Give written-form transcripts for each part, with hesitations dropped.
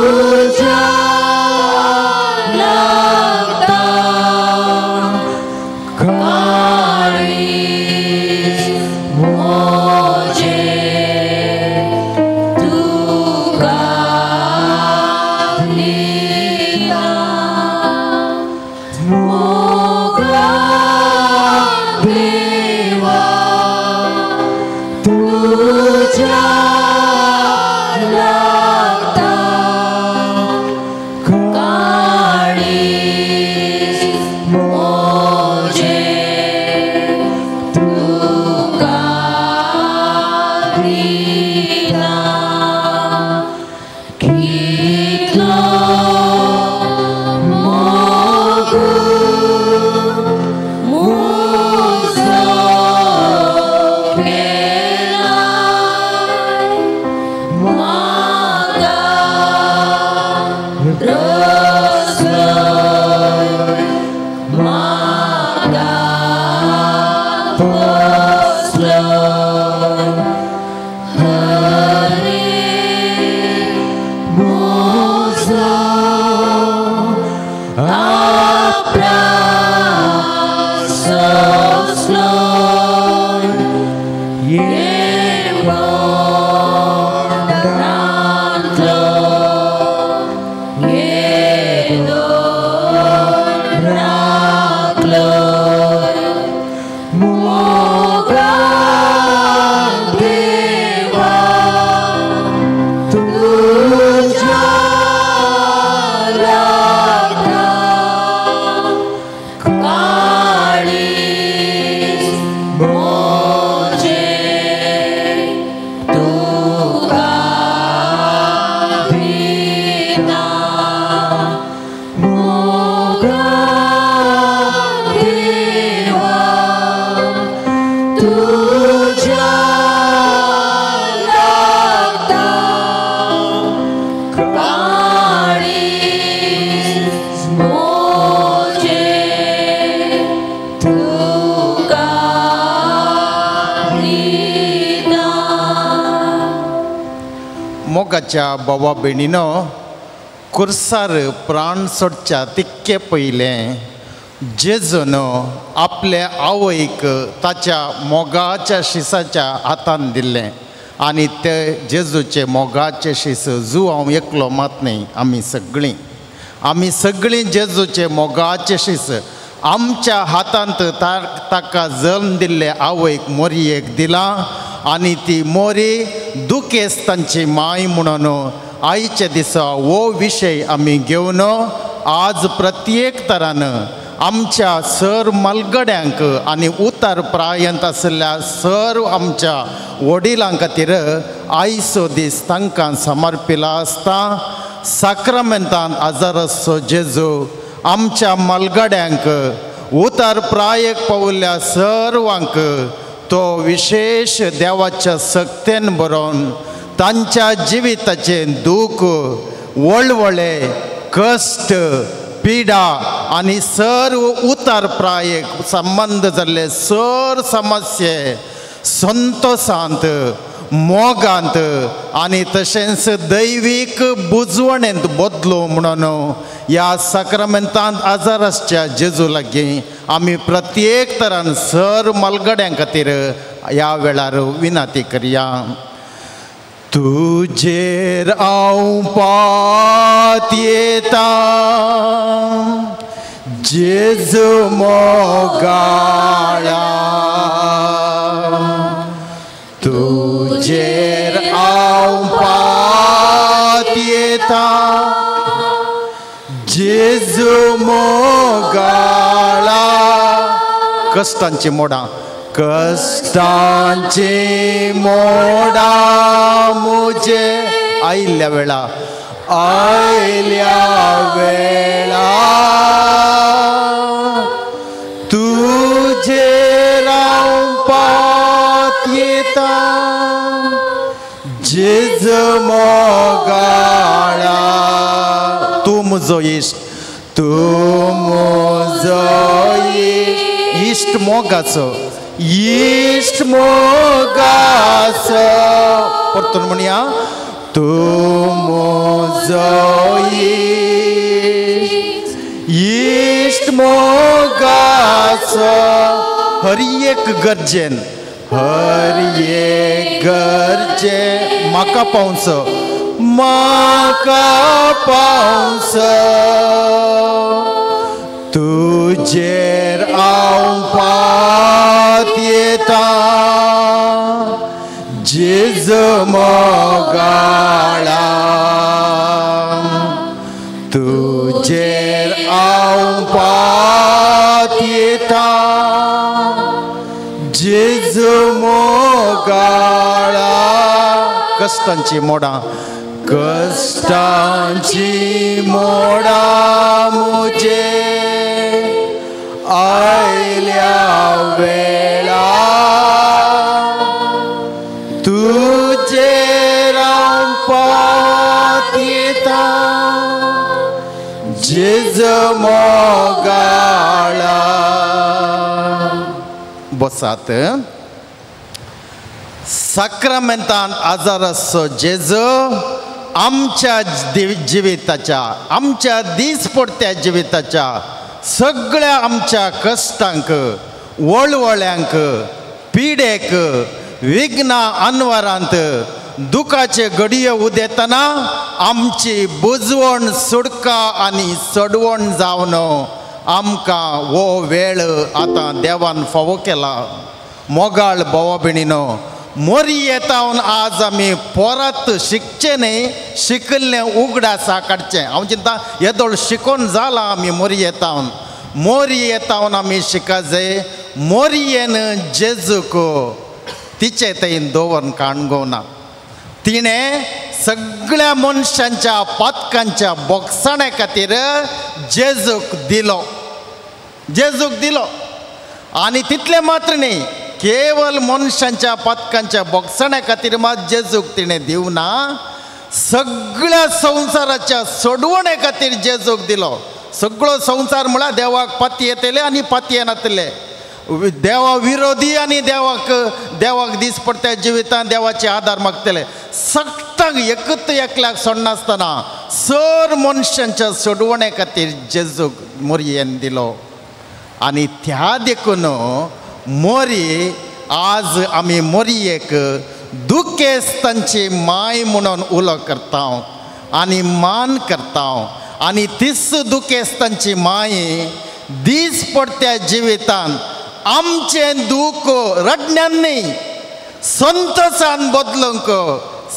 तुझ्या लागता काळी मोजे तू गालीला मोगा देवा तुझ्या लागता काळी मोजे तू गालीला कितलो मोगू मुझो केलाय मागा रसलोय मागा पोसलोय हरे मोझो आपला सोसलोय येवोंडांतलो येदोन राखलोय मोगा देवा तुझ्या लागता काळी मोजे तू गालीला मोगा देवा तुझ्या लागता काळी मोजे तू गालीला. मोगाच्या बाबा भयणीनो कुर्सार प्राण सोडच्या तितके पयलें जेजून आपल्या आवयक ताच्या मोगाच्या शिसाच्या हातान दिल्लें आनी ते जेजूचे मोगाचे शीस जू हांव एकलो मात न्ही आमी सगळीं जेजूचे मोगाचे शीस आमच्या हातांत ताका जल्म दिल्ले आवयक मोरयेक दिलां आनी ती मोरी दुखेस्तांची माय म्हणून आयचे दिसा हो विशय आमी घेवन आज प्रत्येक तरान आमच्या सर मलगड्यांक आनी उतार प्रायंत आसलेल्या सर्व आमच्या वडिलां खातीर आयचो दीस तांकां समर्पिला आसता. साक्रामेंतांत आजार आसचो जेजू आमच्या मलगड्यांक उतार प्रायेक पावल्ल्या सर्वांक तो विशेष देवाच्या सक्तेन बरोवन तांच्या जिविताचें दूख वळवळे कश्ट पिडा आनी सर्व उतार प्रायेक संबंध जाल्ले सर समस्ये संतोशांत मोगांत आनी तशेंच दैवीक बुजवणेंत बदलो म्हणून ह्या साक्रामेंतांत आजार आसच्या जेजू लागीं आमी प्रत्येक तरान सर मलगड्यां खातीर ह्या वेळार विनंती करया. तुजेर हांव पात येता जेजू मोगाळा तुजेर हांव पात येता जेजू मोगाळा कश्टांची मोडां कष्टांची मोडा मुझे आयल्या वेळा तुझे राव पात येता जेज मोगाळा तू म्हजो इश्ट तू म्हजो इश्ट मोगाचो इश्ट मोगाचो परतून म्हणया तूं म्हजो इश्ट मोगाचो हर एक गरजेन म्हाका पावस तुजेर हांव पात येता जेजू मोगाळा तुजेर हांव पात येता जेजू मोगाळा कश्टांची मोडां मुजे आयल्या वेळा तुजेर हांव पात येता जेजू मोगाळा बसात साक्रामेंतांत आजार आसचो जेजू आमच्या जिविताच्या आमच्या दिसपडत्या जिविताच्या सगळ्या आमच्या कश्टांक वळवळ्यांक पिडेक विघ्नां अनवरांत दुखाचे घडये उदेतना आमची बुजवण सुडका आनी सडवण जावन आमकां वो वेळ आतां देवान फावो केला मोगाळ भावा भयणीनो मोरी येतावन आज आमी परत शिकचे न्ही शिकल्लें उगडासा काडचें हांव चिंता येदोळ शिकोवन जाला आमी मोरी येतावन आमी शिका जाय मोरयेन जेजूक तिचे थंय दवरून काणगोवना तिणें सगळ्या मनशांच्या पातकांच्या बोगसाणे खातीर जेजूक दिलो आनी तितलें मात्र न्ही केवल मनशांच्या पातकांच्या बोगसाण्या खातीर मात जेजूक तिणें दिवना सगळ्या संवसाराच्या सोडवणे खातीर जेजूक दिलो सगळो संवसार म्हळ्यार देवाक पाती येतले आनी पाती येनातले देवा विरोधी आनी देवाक दिसपडत्या जिवितांत देवाचे आदार मागतले सक्ताक एकल्याक सोडनासतना सर मनशांच्या सोडवणे खातीर जेजूक मोरयेन दिलो आनी त्या देखून मोरी आज आमी मोरयेक दुखेस्तांची माय म्हणून उलो करता आनी मान करता आनी तीच दुखेस्तांची माय दिसपडत्या जिवितांत आमचें दूख रडण्यान न्ही संतोशान बदलूंक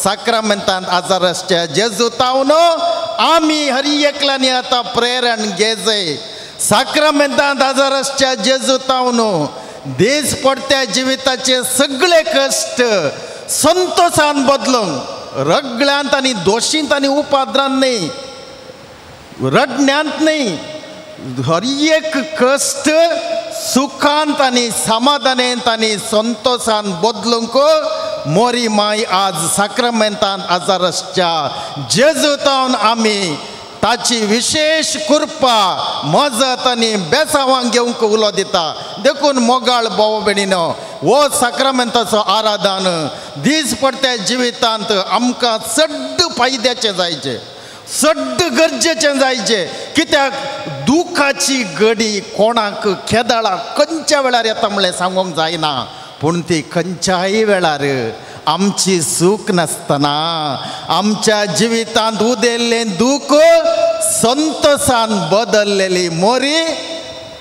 साक्रामेंतांत आजार आसच्या जेजू तावन आमी हर एकल्यानी आतां प्रेरण घे जाय साक्रामेंतांत आजार आसच्या जेजू तावन देश पडत्या जिविताचे सगळे कश्ट संतोशान बदलूंक रगड्यांत आनी दोशींत आनी उपाद्रांत न्ही रडण्यांत न्ही हर एक कश्ट सुखांत आनी समाधानेंत आनी संतोशान बदलूंक मोरी माय आज साक्रामेंतांत आजार आसच्या जेजू तावन आमी ताची विशेष कृपा मजत आनी बेसांवां घेवंक उलो दिता देखून मोगाळ भाव भयणीनो हो साक्रामेंताचो आराधन दीस पडत्या जिवितांत आमकां चड फायद्याचें जायचें चड गरजेचें जायचें कित्याक दुखाची घडी कोणाक केदाळाक खंयच्या वेळार येता म्हणलें सांगूंक जायना पूण ती खंयच्याय वेळार आमची सूख नासतना आमच्या जिवितांत उदेल्लें दूख संतोशान बदललेली मोरी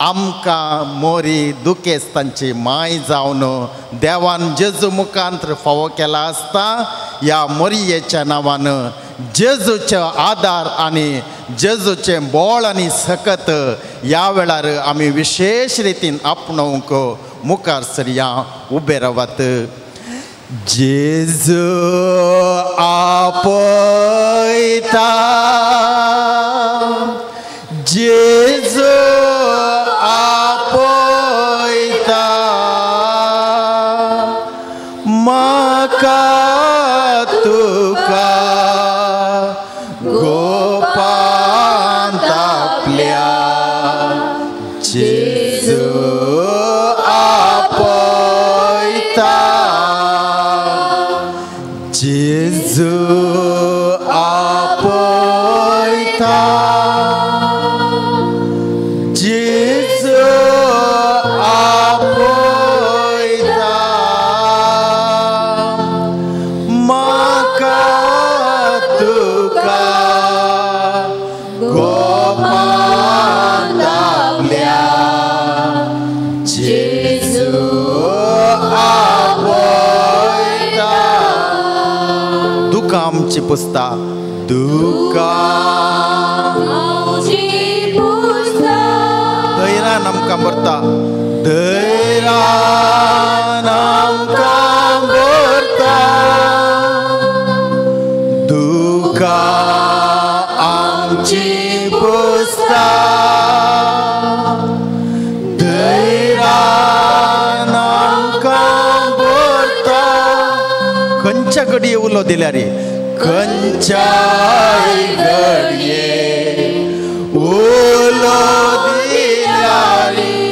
आमकां मोरी दुखेस्तांची माय जावन देवान जेजू मुखांतर फावो केला आसता ह्या मोरयेच्या नांवान जेजूचो आदार आनी जेजूचें बोळ आनी सकत ह्या वेळार आमी विशेष रितीन आपणावंक मुखार सरया उबे रावात जेजू आपयता जेजू आपयता म्हाका तुका गोपांत आपल्या जेजू आपयता जेजू आमची पुसता दुका दैरान आमकां भरता दैरान आमकां भरता दुका आमची पुसता दैरान आमकां भरता खंयच्या घडये उलो दिल्या रे खंयच्याय घडये उलो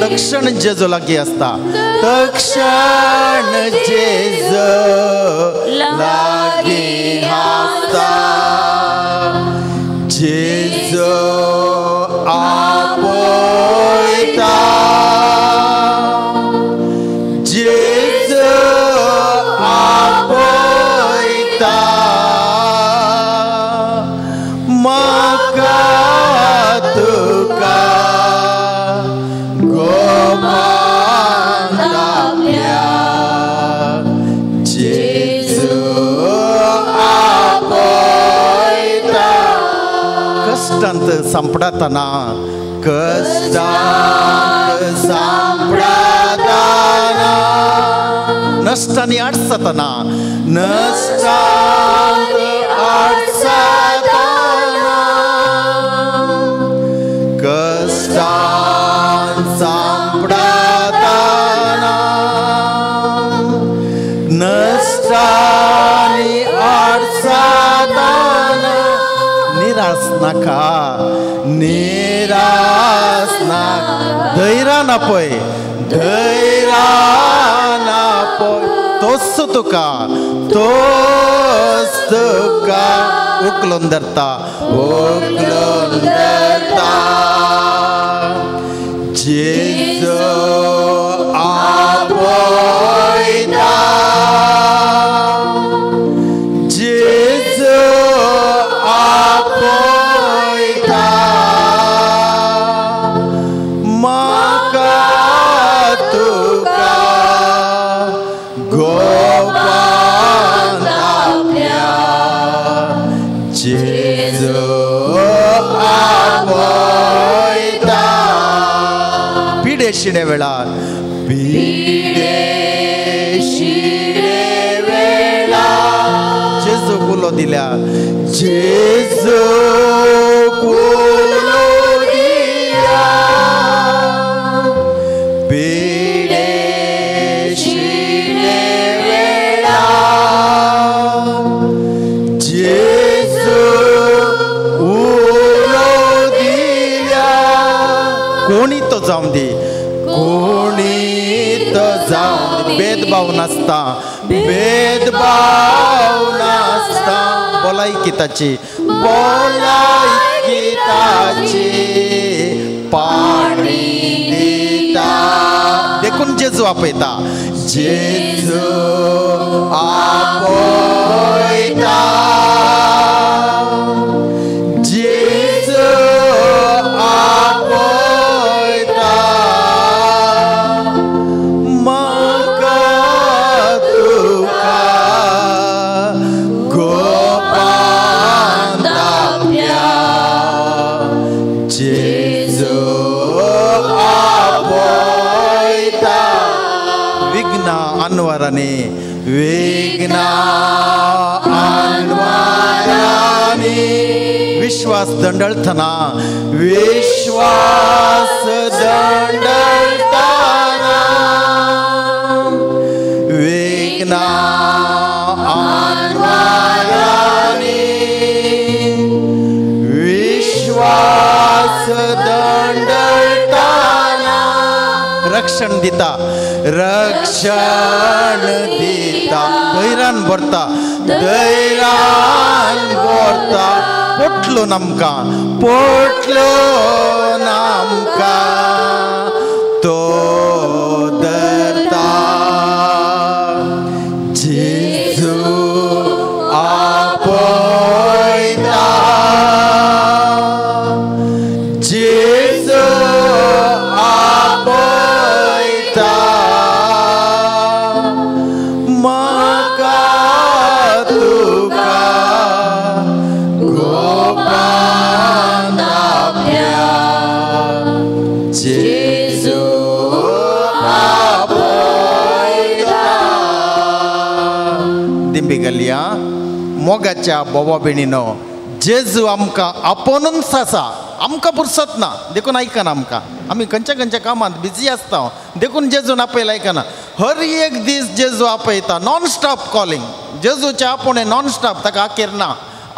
तक्षण जेजो लागीं आसता तक्षण जेजो लागीं आसता जेजो आपयता जेजो आपयता म्हाका तुका कष्टांत सांपडातना कष्टांत सांपडातना नश्टांनी आडसतना नश्टांनी आडसतना कष्टांत सांपडातना नश्टांनी आडसतना निराश नाका निराश नाका धैर्यान आपय धैर्यान आपय तोच तुका उखलून धरता जेजो आपयता जेजो आपयता म्हाका तुका गोवान आपल्या जेजो आपयता पिडे शिडे वेळार पिडे शिडे वेळार जेजो उलो दिल्या जेजो उलो दिल्या पिडे शिडे वेळार जेजो उलो दिल्या कोणी तो जावं दी कोणी तो जावं दी भेदभाव नासता भेदभाव नासता भलायकिताची पाणी दिता देखून जेजू आपयता जेजू आपयता जेजू आपयता म्हाका तुका गोपान आपल्या जेजू आपयता विघ्ना अनवरांनी विश्वास दंडळतना विश्वास दंडळतना विघ्ना अनवरांनी विश्वास दंडळतना रक्षण दिता धैर्यान भरता धैर्यान भरता पोटलो नामकां तो धरता जेजू आपयता जेजू आपयता म्हाका तुका मोगाच्या बोवा भयणीनो, जेजू आमकां आपोवनूच आसा, आमकां फुरसत ना, देखून आयकना आमकां. आमी खंयच्या खंयच्या कामांत बिजी आसता, देखून जेजून आपयला आयकना. हर एक दीस जेजू आपयता, नॉन स्टॉप कॉलिंग. जेजूचे आपुणे नॉन स्टॉप, ताका आखेर ना,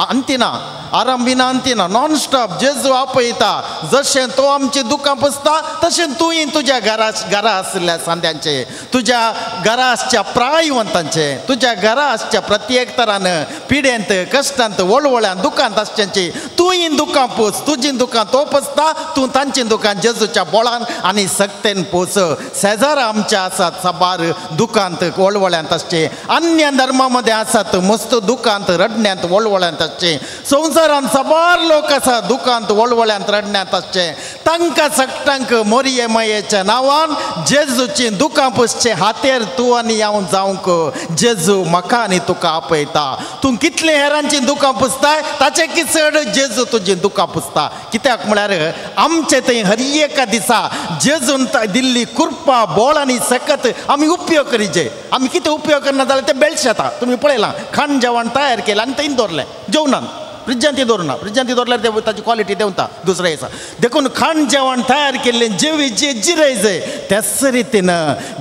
अंती ना, आराम बिना अंती ना, नॉन स्टॉप जेजू आपयता. जशें तो आमची दुकां पुसता, तशें तुवें तुज्या घरा आसल्या सांद्यांचे, तुज्या घरा आसच्या प्रायवंतांचे, तुज्या घरा आसच्या प्रत्येक तरान पिड्यांत, कश्टांत, वळवळ्यान, दुकांत आसच्यांची तुवें दुकां पुस. तुजी दुकां तो पुसता, तूं तांची दुकान जेजूच्या बोळान आनी सक्तेन पोस. शेजारा आमच्या आसात साबार दुकांत, वळवळ्यांत आसचे. अन्य धर्मामध्ये आसात मस्त दुकांत, रडण्यांत, वळवळ्यांत आसचे. संवसारांत साबार लोक आसा दुकांत, वळवळ्यांत, रडण्यांत आसचे. तांकां सगळ्यांक मोरये मायेच्या नांवान जेजूची दुकां पुसचे हातेर तूं आनी हांव जावंक जेजू म्हाका आनी तुका आपयता. तूं कितले हेरांची दुकां पुसताय, ताचे की चड जेजू तुजी दुकां पुसता. कित्याक म्हळ्यार आमचे थंय हर एका दिसा जेजून दिल्ली कुर्पा, बोळ आनी सकत आमी उपयोग करीचे. आमी कितें उपयोग करना जाल्यार ते बेळशे येता. तुमी पळयलां, खाण जेवण तयार केलें आनी थंय दवरलें जेवणान. फ्रिजांती दवरना, फ्रिजांती दवरल्यार ते ताची क्वॉलिटी देंवता दुसऱ्या दिसा. देखून खाण जेवण तयार केल्लें जेवी जे जिरय जाय त्याच रितीन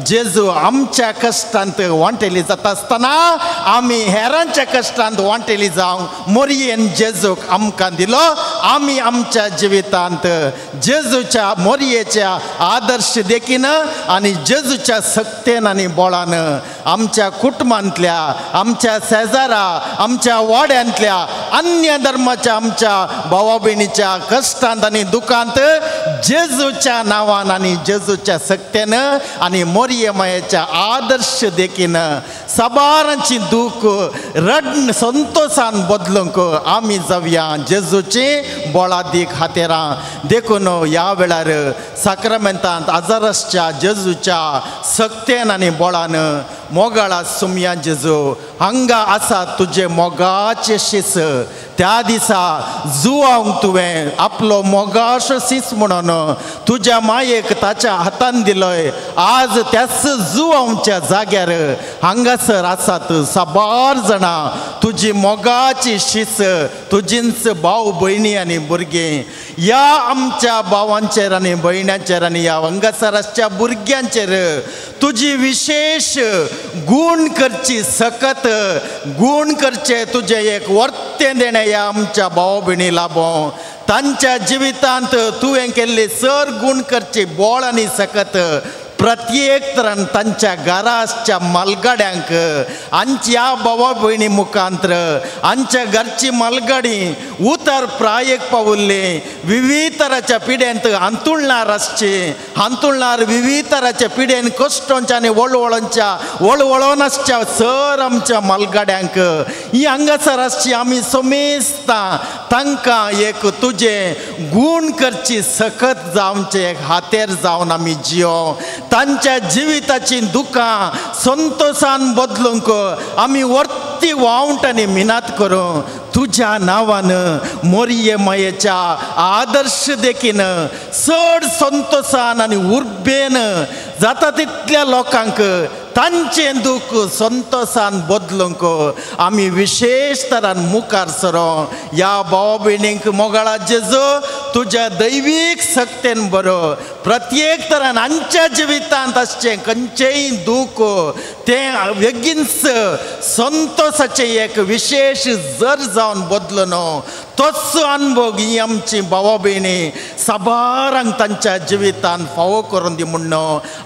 जेजू आमच्या कश्टांत वांटेली जाता आसतना आमी हेरांच्या कश्टांत वांटेली जावंक मोरयेन जेजूक आमकां दिलो. आमी आमच्या जिवितांत जेजूच्या मोरयेच्या आदर्श देखीन आनी जेजूच्या सक्तेन आनी बोळान आमच्या कुटुंबांतल्या, आमच्या शेजारा, आमच्या वाड्यांतल्या, अन्य धर्माच्या आमच्या भावा भयणीच्या कश्टांत आनी दुखांत जेजूच्या नांवान आनी जेजूच्या सक्तेन आनी मोरये मायेच्या आदर्श देखीन साबारांची दूख रडण संतोषान बदलूंक आमी जावया जेजूची बोळादीक हातेरां. देखून ह्या वेळार साक्रामेंतांत आजारसच्या जेजूच्या सक्तेन आनी बोळान मोगाळा सुमया जेजू हांगा आसा तुजे मोगाचे शीस. त्या दिसा जुवांक तुवें आपलो मोगाचो शीस म्हणून तुज्या मायेक ताच्या हातान दिलोय. आज त्याच जुवांच्या जाग्यार हांगासर आसात साबार जाणां तुजी मोगाची शीस, तुजींच भाव भयणी आनी भुरगीं. ह्या आमच्या भावांचेर आनी भयण्यांचेर आनी ह्या हांगासर आसच्या भुरग्यांचेर तुजी विशेष गूण करची, सकत गूण करचे तुजें एक वर्तें देणें ह्या आमच्या भाव भयणी लाभो. तांच्या जिवितांत तुवें केल्ले सर गूण करचे बोळ आनी सकत प्रत्येक तरान तांच्या घराच्या मालगाड्यांक आमच्या भावा भयणी मुखांतर आमच्या घरची मालगाडी उतर प्रायेक पावुल्ली विविध तराच्या पिड्यांत हांतुळणार आसची. हांतुळणार विविध तराच्या पिड्यान कश्टांच्या आनी वळवळोन आसच्या सर आमच्या मालगाड्यांक ही हांगासर आसची आमी सोमेस्ता तांकां एक तुजें गूण करची सकत जावचे एक हातेर जावन आमी जियो. तांच्या जिविताची दुखां संतोषान बदलूंक आमी वर्ती वावंट आनी मिनात करूं तुज्या नांवान मोरये मायेच्या आदर्श देखीन चड संतोषान आनी उर्बेन जाता तितल्या लोकांक तांचें दूख संतोषान बदलूंक आमी विशेष तरान मुखार सरो. ह्या भाव भयणींक मोगाळा जेजू तुज्या दैवीक सक्तेन बरो प्रत्येक तरान आमच्या जिवितांत आसचें खंयचेय दूख तें बेगीनच संतोषाचें एक विशेष जर जावन बदलून तोच अनुभव ही आमची भावा भयणी साबारांक तांच्या जिवितांत फावो करून दी म्हणून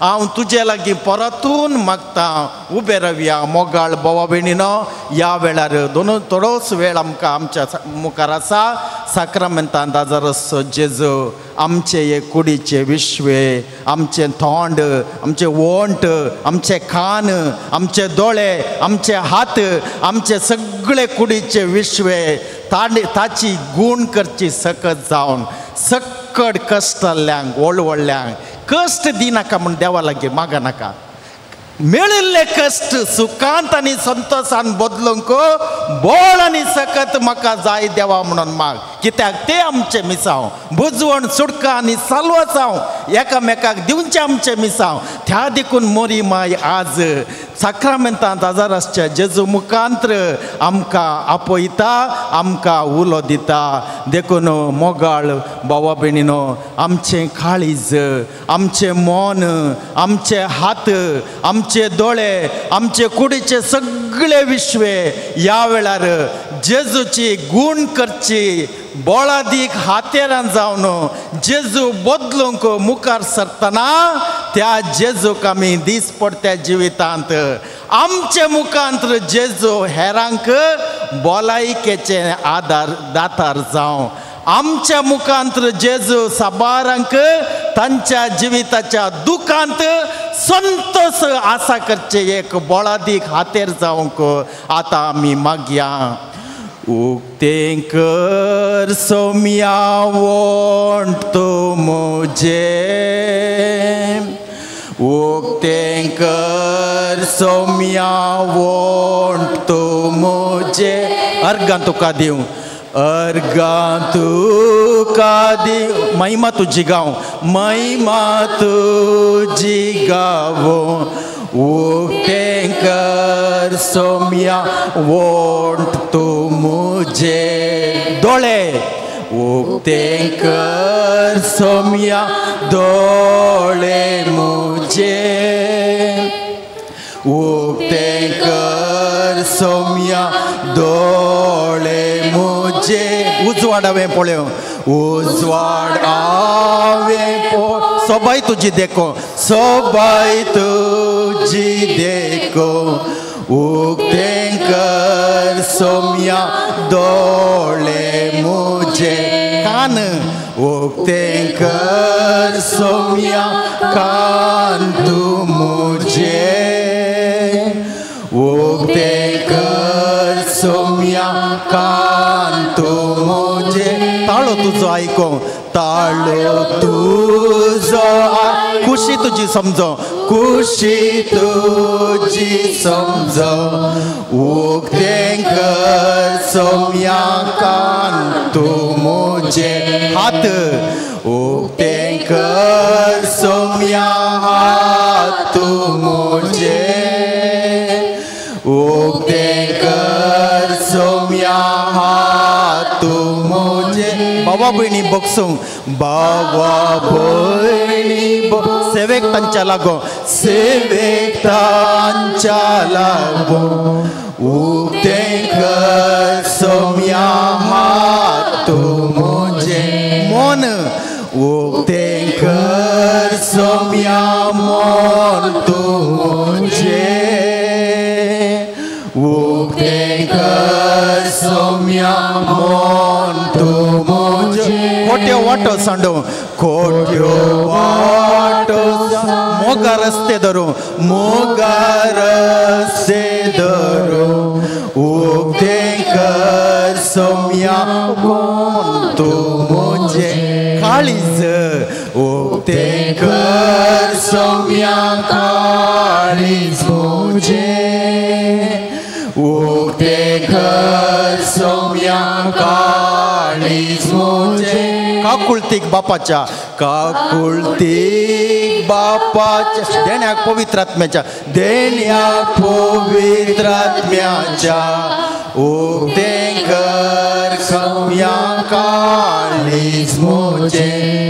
हांव तुजे लागीं परतून मागतां. उबे रावया मोगाळ भावा भयणीनो. ह्या वेळार थोडोच वेळ आमकां आमच्या मुखार आसा. साक्रामेंतांत आजारस जेजू आमचे हे कुडीचे विश्वे, आमचें तोंड, आमचें वोंट, आमचें कान, आमचे दोळे, आमचे हात, आमचे सगळे कुडीचे विश्वे ताची गूण करची सकत जावन सक्कड कश्टाल्ल्यांक वळवळ्यांक कश्ट दिनाका म्हूण देवा लागीं मागा नाका. मेळिल्ले कश्ट सुखांत आनी संतोषान बदलूंक बोळ आनी सकत म्हाका जाय देवा म्हणून माग. कित्याक ते आमचे मिसांव भुजवण सुडका आनी सालवाचाव एकामेकाक दिवचे आमचे मिसांव त्या देखून मोरी माय आज साक्रामेंतांत आजारासच्या जेजू मुखांत्र आमकां आपयता आमकां उलो दिता देखून मोगाळ भावा भयणीनो आमचें काळीज आमचें मन आमचे हात आमचे दोळे आमचे कुडीचे सगळे विश्वे ह्या वेळार जेजूची गूण करची बोळादीक हातेरान जावन जेजू बदलूंक मुखार सरतना त्या जेजूक आमी दीस पडत्या जिवितांत आमचे मुखांत्र जेजू हेरांक भलायकेचे आदार दातार जावं आमच्या मुखांत्र जेजू साबारांक तांच्या जिविताच्या दुखांत संतोष आसा करचे एक बोळादीक हातेर जावंक आतां आमी मागया उक्तें कर सोम्या वोंट तूं मुझे उक्तें कर सोम्या वोंट तूं मुझे अर्गां तुका दिवं अर्गां तुका दिवं महिमा तुजी गाव महिमा तुजी गावो उक्तें कर सोम्या वोंट तूं मुझे दोळे उक्तें कर सोम्या दोळे मुझे उक्तें कर सोम्या दोळे मुझे उजवाड हांवें पळय उजवाड हांवें पळय सोबाय तुजी देखो सोबाय तुजी देखो उक्तें कर सोम्या दोळे मुझे कान उक्तें कर सोम्या कान तूं मुझे उक्तें कर सोम्या कान तूं मुझे ताळो तुजो आयको ताळो तुजो खुशी तुजी समजो खुशी तुजी समजो उक्तें कर सोम्या कान तूं मुझे हात उक्तें कर सोम्या हात तूं मुझे उक्तें कर सोम्या हात तूं मुझे बाबा भयणी बगसूंक बाबा भयणी सेवेक तांच्या लागो सेवेक तांच्या लागो उक्तें कर सोम्या हात तूं मुझे मन उक्तें कर सोम्या मन तूं मुझे उक्तें कर सोम्या मन तूं मुझे खोट्यो वाटो सांडो खोट्यो वाटो मोगा रस्ते धरो मोगा रस्ते धरो उक्तें कर सोम्या मन तूं मुझे काळीज उक्तें कर सोम्या काळीज मुझे उक्तें कर सोम्या काळीज मुझे काकुळतीक बापाच्या काकुळतीक बापाच्या देण्याक पवित्र आत्म्याच्या देण्याक पवित्र आत्म्याच्या उक्तें कर सोम्या काळीज मुझे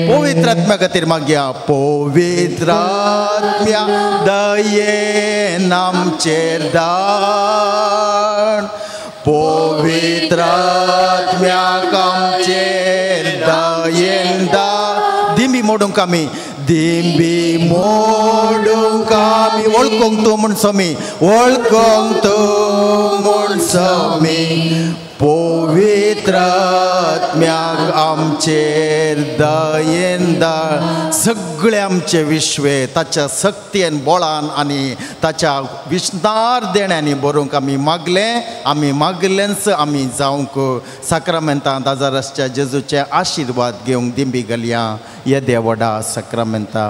पवित्र आत्म्या खातीर मागया पवित्र आत्म्या दयेन आमचेर धाड पवित्र आत्म्याक आमचेर दयेन धाड दिंबी मोडूंक आमी दिंबी मोडूंक आमी वळखोंक तूं म्हूण सोमी वळखोंक तूं म्हूण सोमी पवित्र आत्म्याक आमचेर दयेन धाड सगळे आमचे विश्वे ताच्या सक्तीन बोळान आनी ताच्या विस्तार देण्यांनी बरोवंक आमी मागलें आमी मागलेंच आमी जावंक साक्रामेंतांत आजारासच्या जेजूचे आशिर्वाद घेवंक दिंबी घालया येद्या व्हडा साक्रामेंता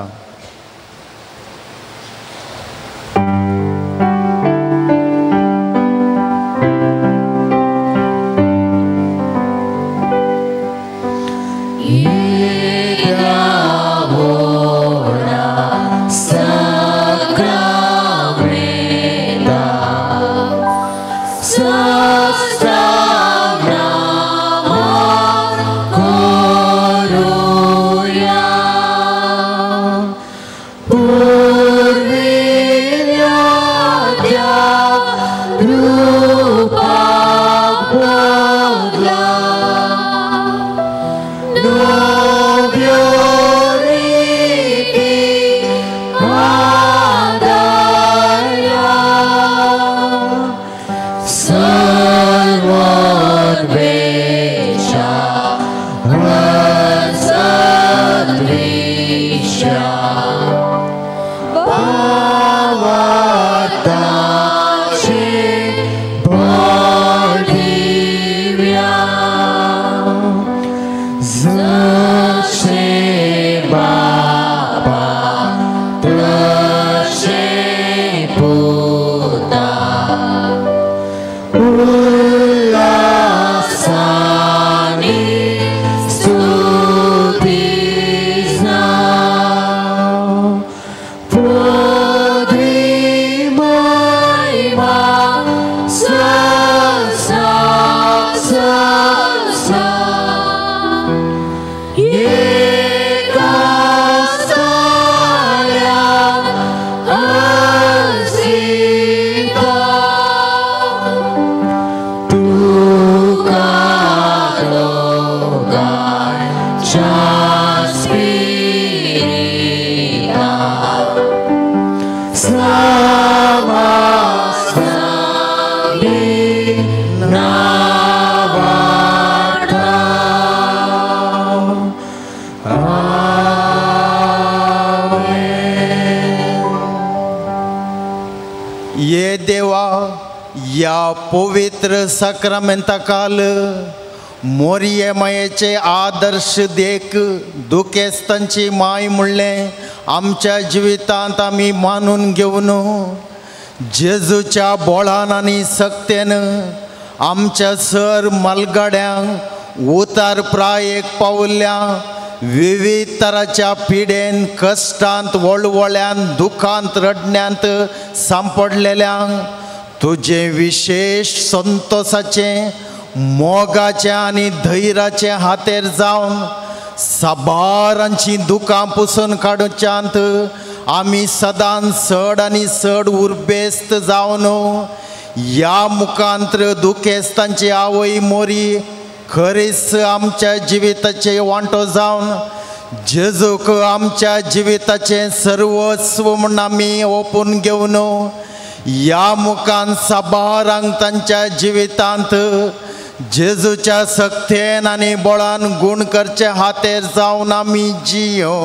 एका साऱ्या हसिका तुका दोगांच्या स्पिरिता ये देवा या पवित्र साक्रामेंताकाल मोरयेमायेचे आदर्श देख दुखेस्तांची माय म्हणलें आमच्या जिवितांत आमी मानून घेवन जेजूच्या बोळान आनी सक्तेन आमच्या सर मालगाड्यांक उतार प्रायेक पावल्ल्या विविध तराच्या पिडेन कश्टांत वळवळ्यान दुखांत रडण्यांत सांपडलेल्यांक तुजें विशेष संतोषाचें मोगाचें आनी धैर्याचें हातेर जावन साबारांची दुखां पुसून काडच्यांत आमी सदांच चड आनी चड उर्बेस्त जावन या मुखांत्र दुखेस्तांची आवय मोरी खरीच आमच्या जिविताचे वांटो जावन जेजूक आमच्या जिविताचें सर्वस्व म्हूण आमी ओपून घेवन या मुखान साबारांक तांच्या जिवितांत जेजूच्या सक्तेन आनी बळान गूण करचे हातेर जावन आमी जियो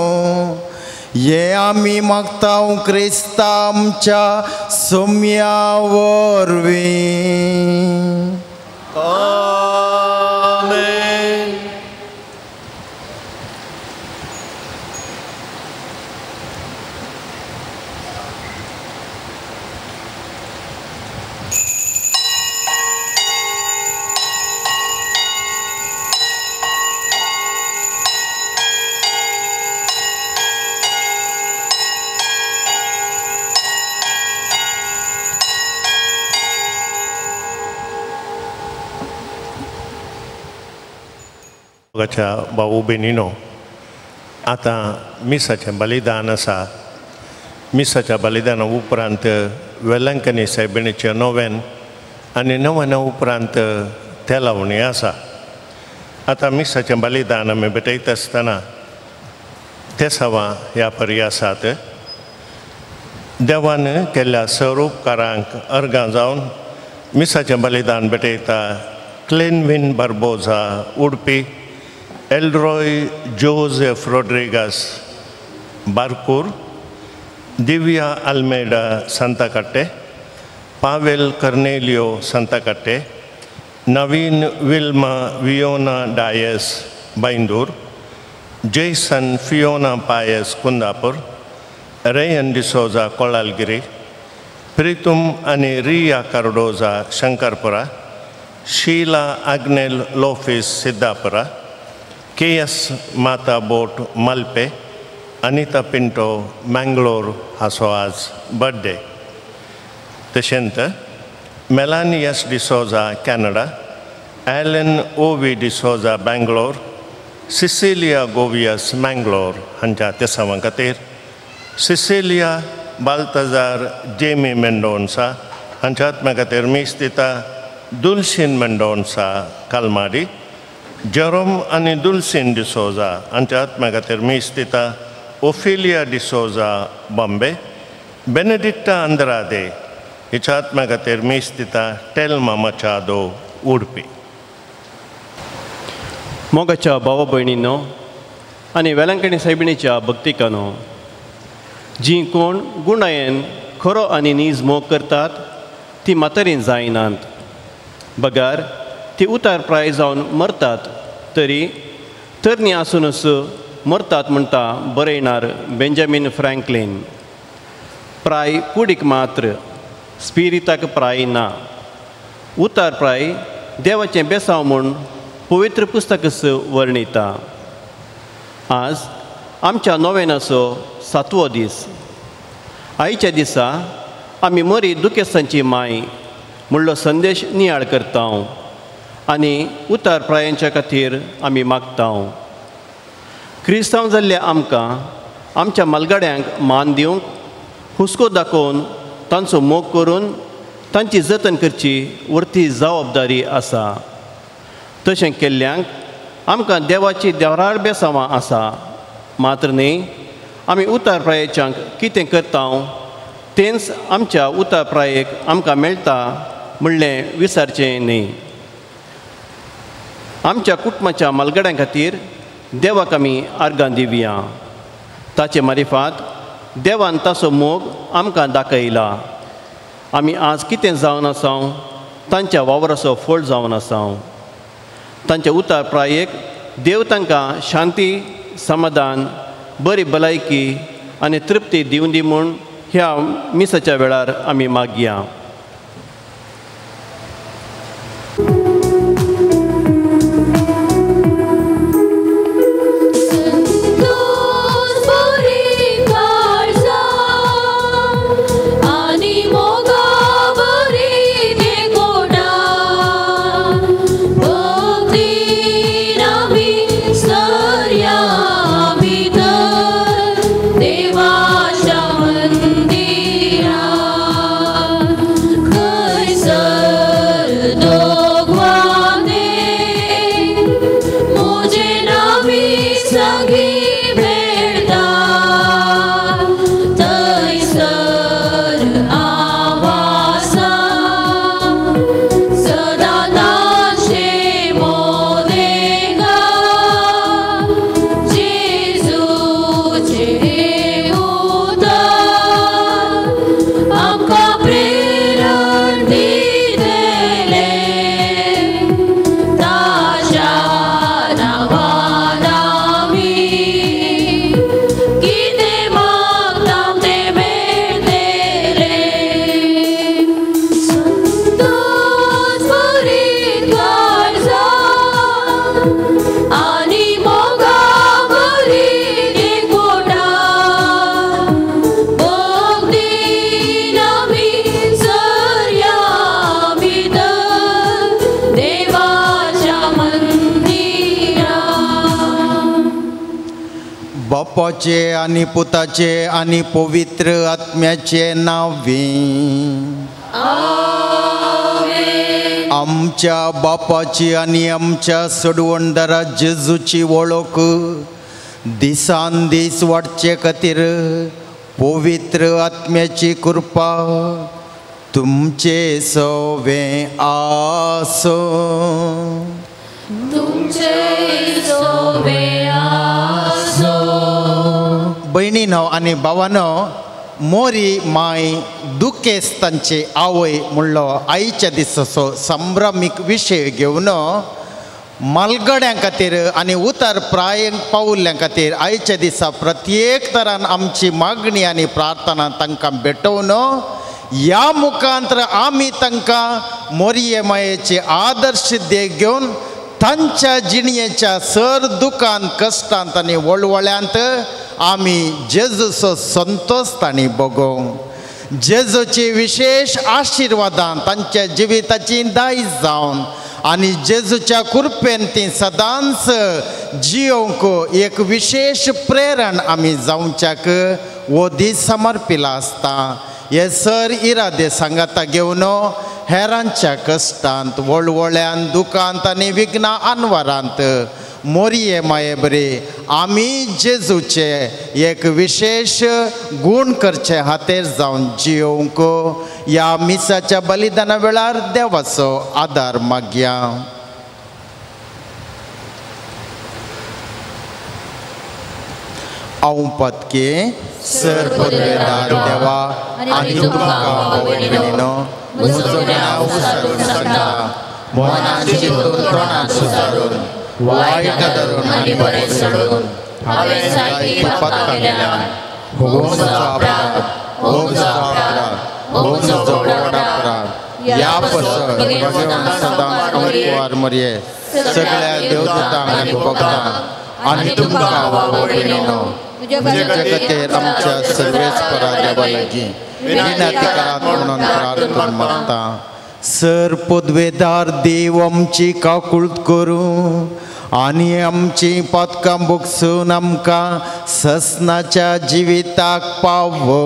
हे आमी मागतां क्रिस्ता आमच्या सोम्या वरवीं. आमेन. भाऊ भयणीनो, आतां मिसाचें बलिदान आसा. मिसाच्या बलिदाना उपरांत वेलंकनी सायबिणीचें नोवेन आनी नोवेना उपरांत तेलावणी आसा. आतां मिसाचें बलिदान आमी भेटयता आसतना तेसावां ह्या परी आसात. देवान केल्ल्या स्वरूपकारांक अर्गां जावन मिसाचें बलिदान भेटयता क्लेनविन बार्बोजा उडपी, एल्रोय जोसेफ रोड्रिगस बारकूर, दिव्या अल्मेडा सांताकट्टे, पावेल कर्नेलियो सांताकट्टे, नवीन विल्मा वियोना डायस बैंदूर, जैसन फियोना पायस कुंदापूर, रेयन डिसोजा कोलालगिरी, प्रीतुम आनी रिया कार्डोजा शंकरपुरा, शीला आग्नेल लोफिस सिद्धापुरा, KS माता बोट मल्पे, अनिता पिंटो मंगलोर हाचो आज बर्थडे. तशेंच मेलानियस डिसोजा कॅनडा, ॲलन ओवी डिसोजा बँगलोर, सिसिलिया गोवियस मंगलोर हांच्या तेसावां खातीर, सिसिलिया बाल्तजार जेमी मेंडोन्सा हांच्या आत्म्या खातीर मीस दिता दुल्सीन मेंडोन्सा कालमारी, जेरोम आनी दुल्सीन डिसोजा हांच्या आत्म्या खातीर मीस दिता ओफिलिया डिसोजा बॉम्बे, बेनेडिक्टा आंद्रादे हिच्या आत्म्या खातीर मीस दिता टेल्मा मचादो उडपी. मोगाच्या भावा भयणींनो आनी वेलंकणी सायबिणीच्या भक्तिकानो, जीं कोण गुणायेन खरो आनी नीज मोग करतात ती म्हातारीन जायनात. बगार ती उतार प्राय जावन मरतात, तरी तरणी आसूनच मरतात म्हणटा बरयणार बेंजामीन फ्रँकलीन. प्राय कुडीक मात्र, स्पिरिताक प्राय ना. उतार प्राय देवाचें बेसांव म्हूण पवित्र पुस्तकच वर्णिता. आज आमच्या नोवेनाचो 7वो दीस. आयच्या दिसा आमी मरी दुखेस्तांची माय म्हणलो संदेश नियाळ करता आनी उतार प्रायांच्या खातीर आमी मागता. क्रिस्तांव जाल्ल्या आमकां आमच्या मलगड्यांक मान दिवंक हुस्को दाखोवन तांचो मोग करून तांची जतन करची व्हरती जबाबदारी आसा. तशें केल्ल्यांक आमकां देवाची देवराळ बेसांवां आसा. मात्र न्ही आमी उतार प्रायेच्यांक कितें करता तेंच आमच्या उतार प्रायेक आमकां मेळटा म्हणलें विसरचें न्ही. आमच्या कुटुंबाच्या मलगड्यां खातीर देवाक आमी आर्गां दिवया. ताचे मारिफात देवान ताचो मोग आमकां दाखयला. आमी आज कितें जावन आसां तांच्या वावराचो फळ जावन आसां. तांच्या उतार प्रायेक देव तांकां शांती, समाधान, बरी भलायकी आनी तृप्ती दिवन दी म्हूण ह्या मिसाच्या वेळार आमी मागया. बापाचे आणि पुताचे आणि पवित्र आत्म्याचे नावे. आमच्या बापाची आणि आमच्या सोडवणदारा जेजूची वळख दिसान दीस वाडचे खातीर पवित्र आत्म्याची कृपा तुमचे सवे आसो. बहिणीनो आणि भावानो, मोरी माय दुखेस्तांचे आवय म्हणलो आईच्या दिसाचो संभ्रमीक विशय घेवन मालगड्यां खातीर आनी उतार प्रायेक पावुल्ल्यां खातीर आयच्या दिसा प्रत्येक तरान आमची मागणी आनी प्रार्थना तांकां भेटोवन ह्या मुखांतर आमी तांकां मोरये मायेचे आदर्श घेवन तांच्या जिणयेच्या सर दुखांत, कश्टांत आनी वळवळ्यांत आमी जेजूचो संतोष तांणी बगोवंक, जेजूची विशेष आशिर्वादां तांच्या जिविताची दायज जावन आनी जेजूच्या कृपेन ती सदांच जियोंक एक विशेष प्रेरण आमी जावच्याक वो दीस समर्पिला आसता. हे सर इरादे सांगाता घेवन हेरांच्या कश्टांत, वळवळ्यांत, दुखांत आनी विघ्नां आनवारांत मोरये माये बरे आमी जेजूचे एक विशेष गूण करचे हातेर जावन जियोंक ह्या मिसाच्या बलिदाना वेळार देवाचो आदार मागया. हांव पत्के सर पदवेदार देवा आनी तुमकां भयणीनो म्हजो नांव उसारून सांगता, मनाची चिंतून तोंडांत सुदारून वायट धरून आनी बरें सोडून हांवें जायतीं पापां केल्यां. हो म्हजो अपराध, हो म्हजो अपराध, हो म्हजो व्हड अपराध. ह्या पसत भगवान सदांच आमकां मरये सगळ्या देवदूतांक आनी भक्तांक आनी तुमकां भयणीनो म्हजे खातीर आमच्या सर्वेस्परा देवा लागीं विनंती करात म्हणून प्रार्थना मागता. सर पदवेदार देव आमची काकुळट करूं आनी आमची पदकां भोगसून आमकां ससनाच्या जिविताक पावो.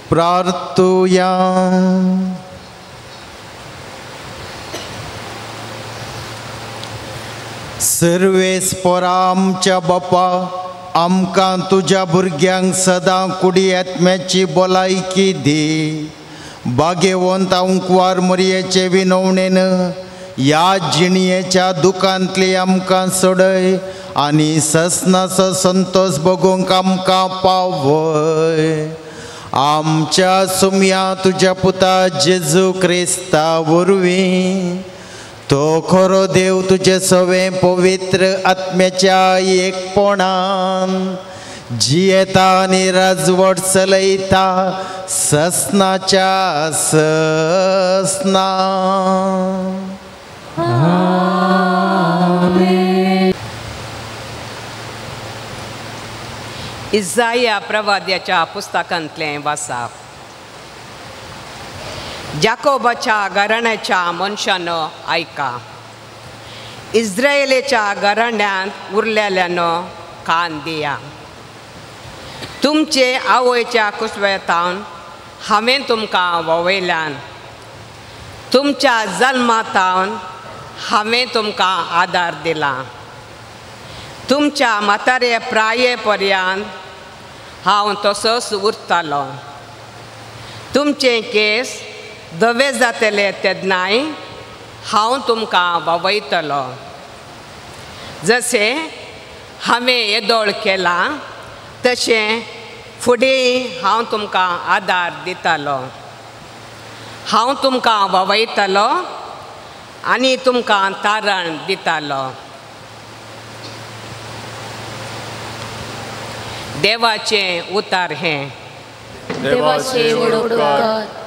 प्रार्थूया. सर्वेस्परा आमच्या बापा, आमकां तुज्या भुरग्यांक सदां कुडी आत्म्याची भलायकी दी. भाग्यवंत अंकुवार मरयेचे विनवणेन ह्या जिणयेच्या दुखांतली आमकां सोडय आनी ससनाचो संतोष भोगूंक आमकां पावय. आमच्या सुम्या तुज्या पुता जेजू क्रिस्ता वरवीं तो खरो देव तुजे सवे पवित्र आत्म्याच्या एकपणान जियेता आनी राजवट चलयता ससनाच्या ससना. इसाया प्रवाद्याच्या पुस्तकांतलें वाचप. जाकोबाच्या घराण्याच्या मनशानं ऐका, इस्रायेलेच्या घराण्यांत उरलेल्यानं कान दिया. तुमचे आवयच्या कुशवेतान हांवें तुमकां ववयल्यान, तुमच्या जल्मातावन हांवें तुमकां आदार दिला. तुमच्या म्हातारे प्राये पर्यंत हांव तसोच उरतालो. तुमचे केस धवे जातले तेन्नाय हांव तुमकां ववयतलो. जशें हांवें येदोळ केला तशें फुडें हांव तुमकां आदार दितालो. हांव तुमकां ववयतलो आनी तुमकां तारण दितालो. देवाचें उतार हें. देवाचे वडोवकार.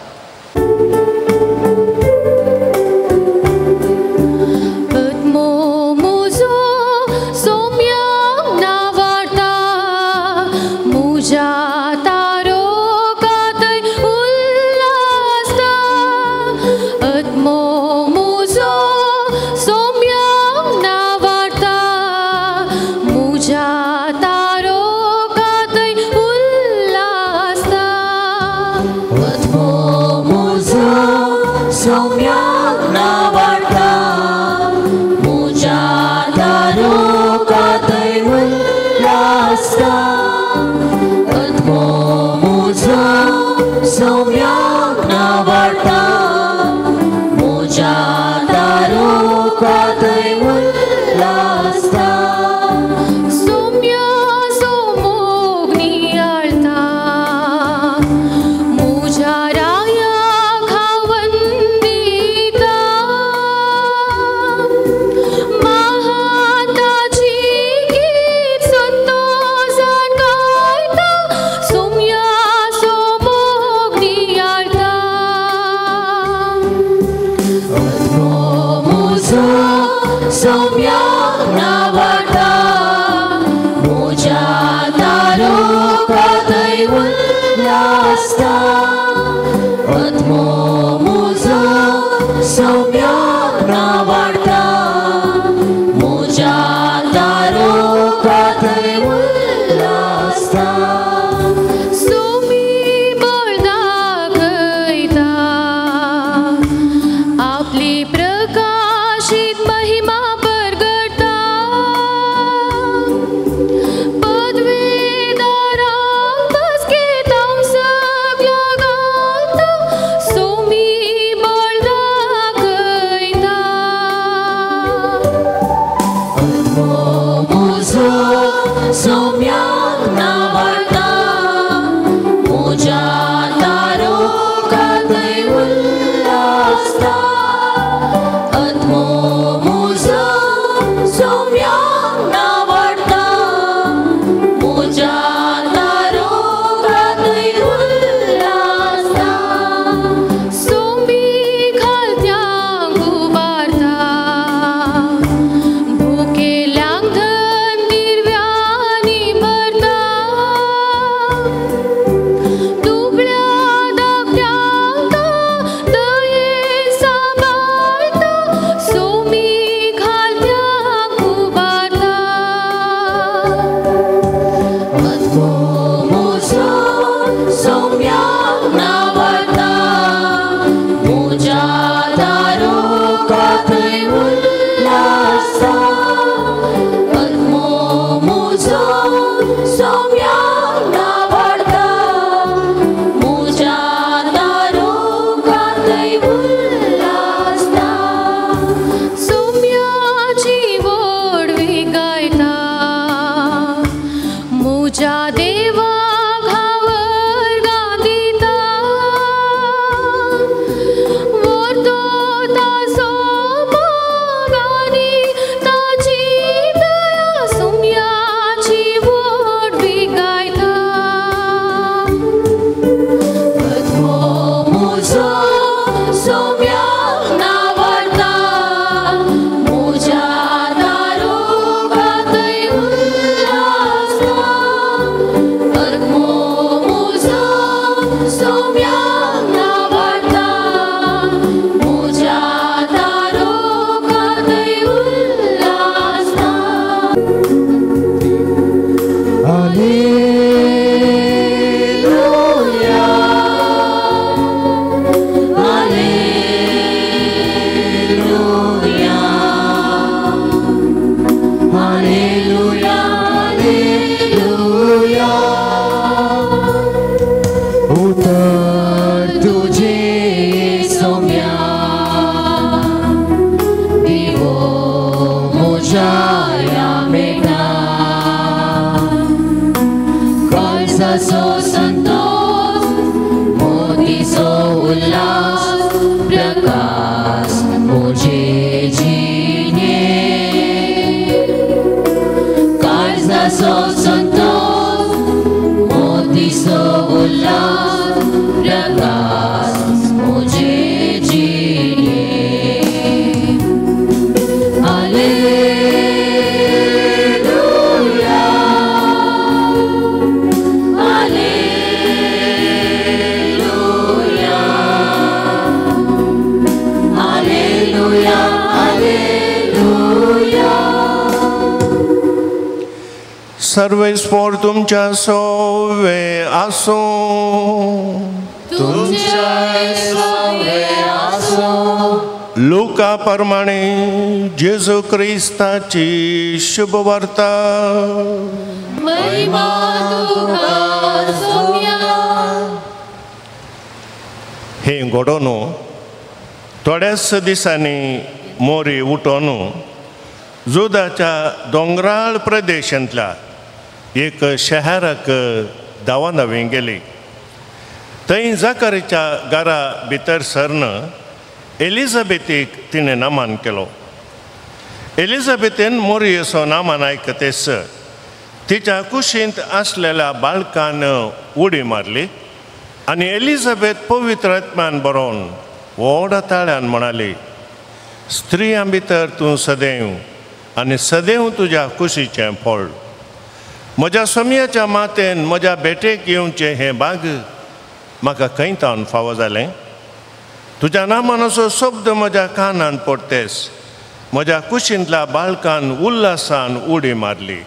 उल्लास प्रकाश मुझे सो संतोष मोती सो उल्लास प्रकाश मुझे जीने हालेलुया हालेलुया हालेलुया हालेलुया सर्वेस्पोर तुमच्या सोवे आसो तुमच्या सोवे आसो लुका प्रमाणे जेजू क्रिस्ताची शुभ वार्ता महिमा तुका सोम्या हे घडोवन थोड्याच दिसांनी मोरी उठोवन जुदाच्या दोंगराळ प्रदेशांतल्या एक शहराक धांवन हांवें गेली. थंय जाकराच्या घरा भितर सरन एलिझाबेथीक तिणें नामान केलो. एलिझाबेथीन मोरयेचो नामान आयकतेस तिच्या कुशींत आसलेल्या बाळकान उडी मारली आनी एलिझाबेथ पवित्र आत्म्यान बरोवन व्हड ताळ्यान म्हणाली, स्त्रियां भितर तूं सदैव आनी सदैव तुज्या कुशीचें फळ. म्हज्या सोमयाच्या मातेन म्हज्या बेटेक येवचें हें भाग म्हाका खंय तावन फावो जालें. तुज्या नामानाचो शब्द म्हज्या कानांत पडटेस. म्हज्या कुशींतल्या बाळकान उल्हासान उडी मारली.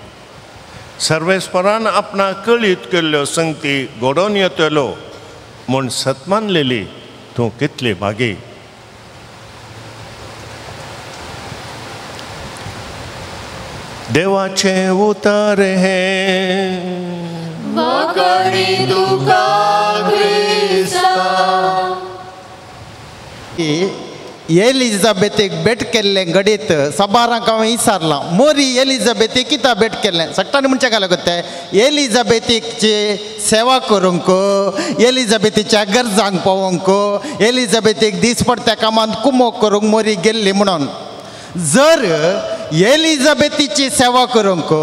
सर्वेस्परान आपणाक कळीत केल्ल्यो संगती घडोवन येतल्यो म्हूण सतमानलेली तूं कितली भागी. देवाचें उतर हें वाकडी तुका क्रिस्ता एलिझाबेथीक भेट केल्लें घडीत सबाराक हांवें विचारलां, मोरी एलिझाबेथीक कित्याक भेट केल्लें? सक्तानी म्हणचे घालो ते एलिझाबेथीची सेवा करूंक, एलिझाबेथीच्या गरजांक पळोवंक, एलिझाबेथीक दिसपडत्या कामांत कुमोक करूंक मोरी गेल्ली म्हणून. जर एलिझाबेथीची सेवा करूंक,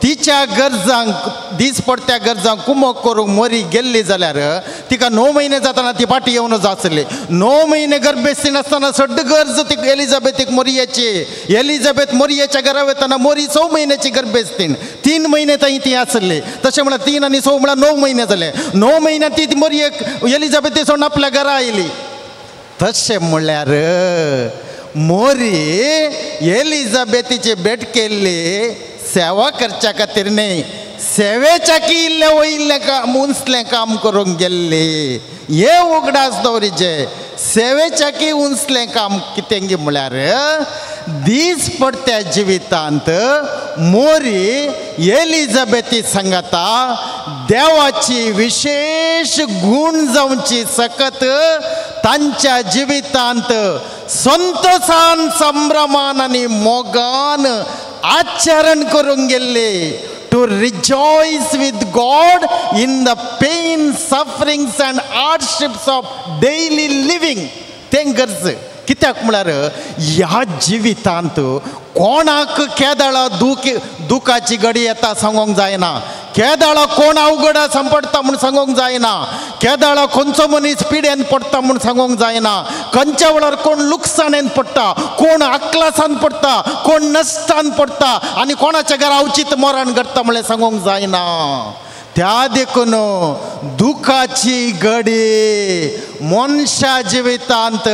तिच्या गरजांक दिसपडत्या गरजांक कुमोक करूंक मोरी गेल्ली जाल्यार तिका 9 म्हयने जाताना ती फाटी येवन जातली. 9 म्हयने गर्भेस्तीन आसतना सड्ड गरज ती एलिझाबेथीक मोरयेची. एलिझाबेथ मोरयेच्या घरा वयताना मोरी 6 म्हयन्याची गर्भेस्तीन 3 म्हयने थंय ती आसली. तशें म्हळ्यार 3 आनी 6 म्हळ्यार 9 म्हयने जाले. 9 म्हयन्यां ती मोरयेक एलिझाबेथी सोडून आपल्या घरा आयली. तशें म्हणल्यार मोरी एलिझाबेथीची भेट केल्ली सेवा करच्या खातीर न्ही, सेवेच्या की इल्लें वयल्लें काम उंचलें काम करूंक गेल्ली. हे उगडास दवरीचे सेवेच्या की उंचलें काम कितें म्हळ्यार दिसपडत्या जिवितांत मोरी एलिझाबेथी सांगता देवाची विशेष गुण जावची सकत तांच्या जिवितांत संतोषान संभ्रमान आनी मोगान आचरण करूंक गेल्ले. To rejoice with God in the pain sufferings and hardships of daily living. तें गरज कित्याक म्हळ्यार ह्या जिवितांत कोणाक केदाळा दुखाची घडी येता सांगूंक जायना. केदाळा कोण अवघडा सांपडटा म्हूण सांगूंक जायना. केदाळा खंयचो मनीस पिड्यान पडटा म्हूण सांगूंक जायना. खंयच्या वेळार कोण लुकसाणेन पडटा, कोण अक्लासान पडटा, कोण नश्टान पडटा आनी कोणाच्या घरा अवचित मरण घडटा म्हळ्यार सांगूंक जायना. त्या देखून दुखाची घडी मनशा जिवितांत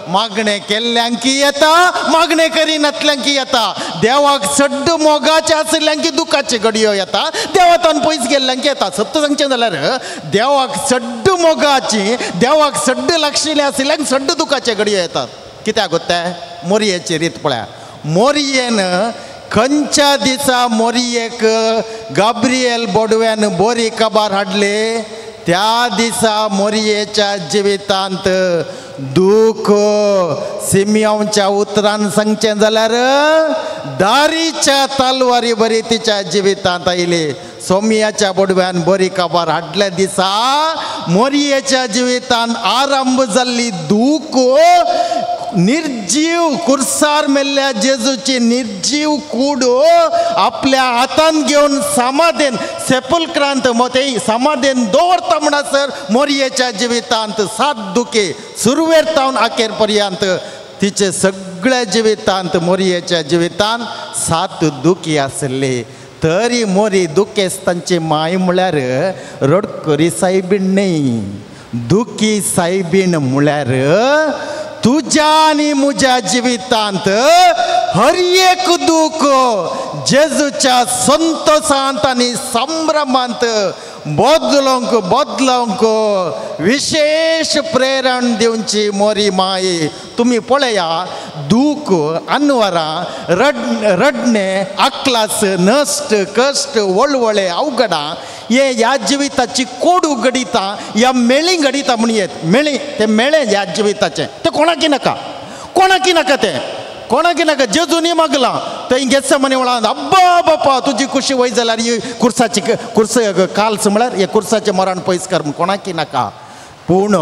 मागणें केल्ल्यांकी येता, मागणें करिनातल्यांकी येता. देवाक सड्ड मोगाचे आसल्यांकी दुखाची घडयो येता, देवातान पयस गेल्ल्यांकी येता. सत्य सांगचें जाल्यार देवाक सड्ड मोगाची, देवाक सड्ड लागशिल्लें आसल्यांक सड्ड दुखाचे घडयो येतात. कित्याक ते मोरयेची रीत पळया. मोरयेन खंयच्या दिसा मोरयेक गाब्रिएल बोडव्यान बरी खबर हाडली, त्या दिसा मोरयेच्या जिवितांत दूख सिमियोनच्या उतरान सांगचें जाल्यार दारीच्या तलवारी बरी तिच्या जिवितांत आयली. सोमियाच्या बोडव्यान बरी खबर हाडल्या दिसा मोरयेच्या जिवितांत आरंभ जाल्ली दूख निर्जीव कुर्सार मेल्ल्या जेजूची निर्जीव कूड आपल्या हातान घेऊन समाधेन सेपुलक्रांत मोते समाधेन दवरता म्हणसर मोरयेच्या जिवितांत 7 दुखे सुरवेर तावन अखेर पर्यंत तिचे सगळ्या जिवितांत मोरयेच्या जिवितांत 7 दुखी आसले तरी मोरी दुखेस तांची माय म्हळ्यार रडकरी सायबीण न्ही दुखी सायबीण म्हळ्यार तुझ्या आणि मुझ्या जिवितांत हर एक दुःख जेजूच्या संतोषांत आणि संभ्रमांत बदलवंक विशेष प्रेरण दिवची मोरी माय तुम्ही पळया दुःख अनवरां रडणे अक्लास नष्ट कष्ट वळवळे अवघडा ये ह्या जिविताची कोड घडिता या मेळी घडिता म्हणयेत मेळी ते मेळे ह्या जिविताचे ते कोणाकी नाका ते कोणाकी नाका जेजूनी मागला थंय गेस म्हणे म्हळां अब्बा बापा तुजी खुशी वय जाल्यार ही कुर्स काल्स म्हळ्यार हे कुर्साचें मरण पयस कर कोणाकी नाका पूण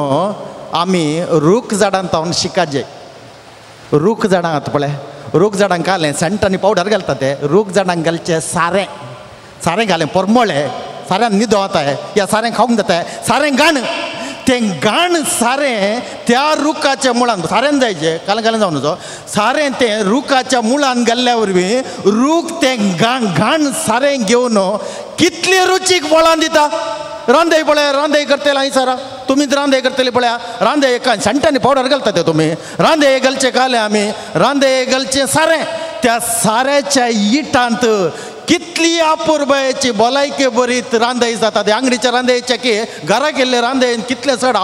आमी रूख झाडांत तावन शिकाजे रूख झाडां आतां पळय रूख झाडांक घालें सेंट आनी पावडर घालता ते रूख झाडांक घालचें सारें घालें परमळे साऱ्यान न्हिदो जाताय या सारें खावंक जाताय सारें घाण तें घाण सारें त्या रुखाच्या मुळान सारें जायचें कालें जावन नजो सारें तें रुखाच्या मुळान घाल्ल्या वरवीं रूख तें घाण सारें घेवन कितली रुचीक फळां दिता रांदय पळय रांदय करतले हांय सारा तुमी रांदय करतले पळया रांदय एका सेंटांनी पावडर घालता ते तुमी रांदय घालचें घालें आमी रांदय घालचें सारें त्या साऱ्याच्या इटांत कितली अपुरबायेची भलायकी बरीत रांदय जाता ते आंगडीच्या रांदयेच्या की घरा गेल्ले रांदयेन कितले चड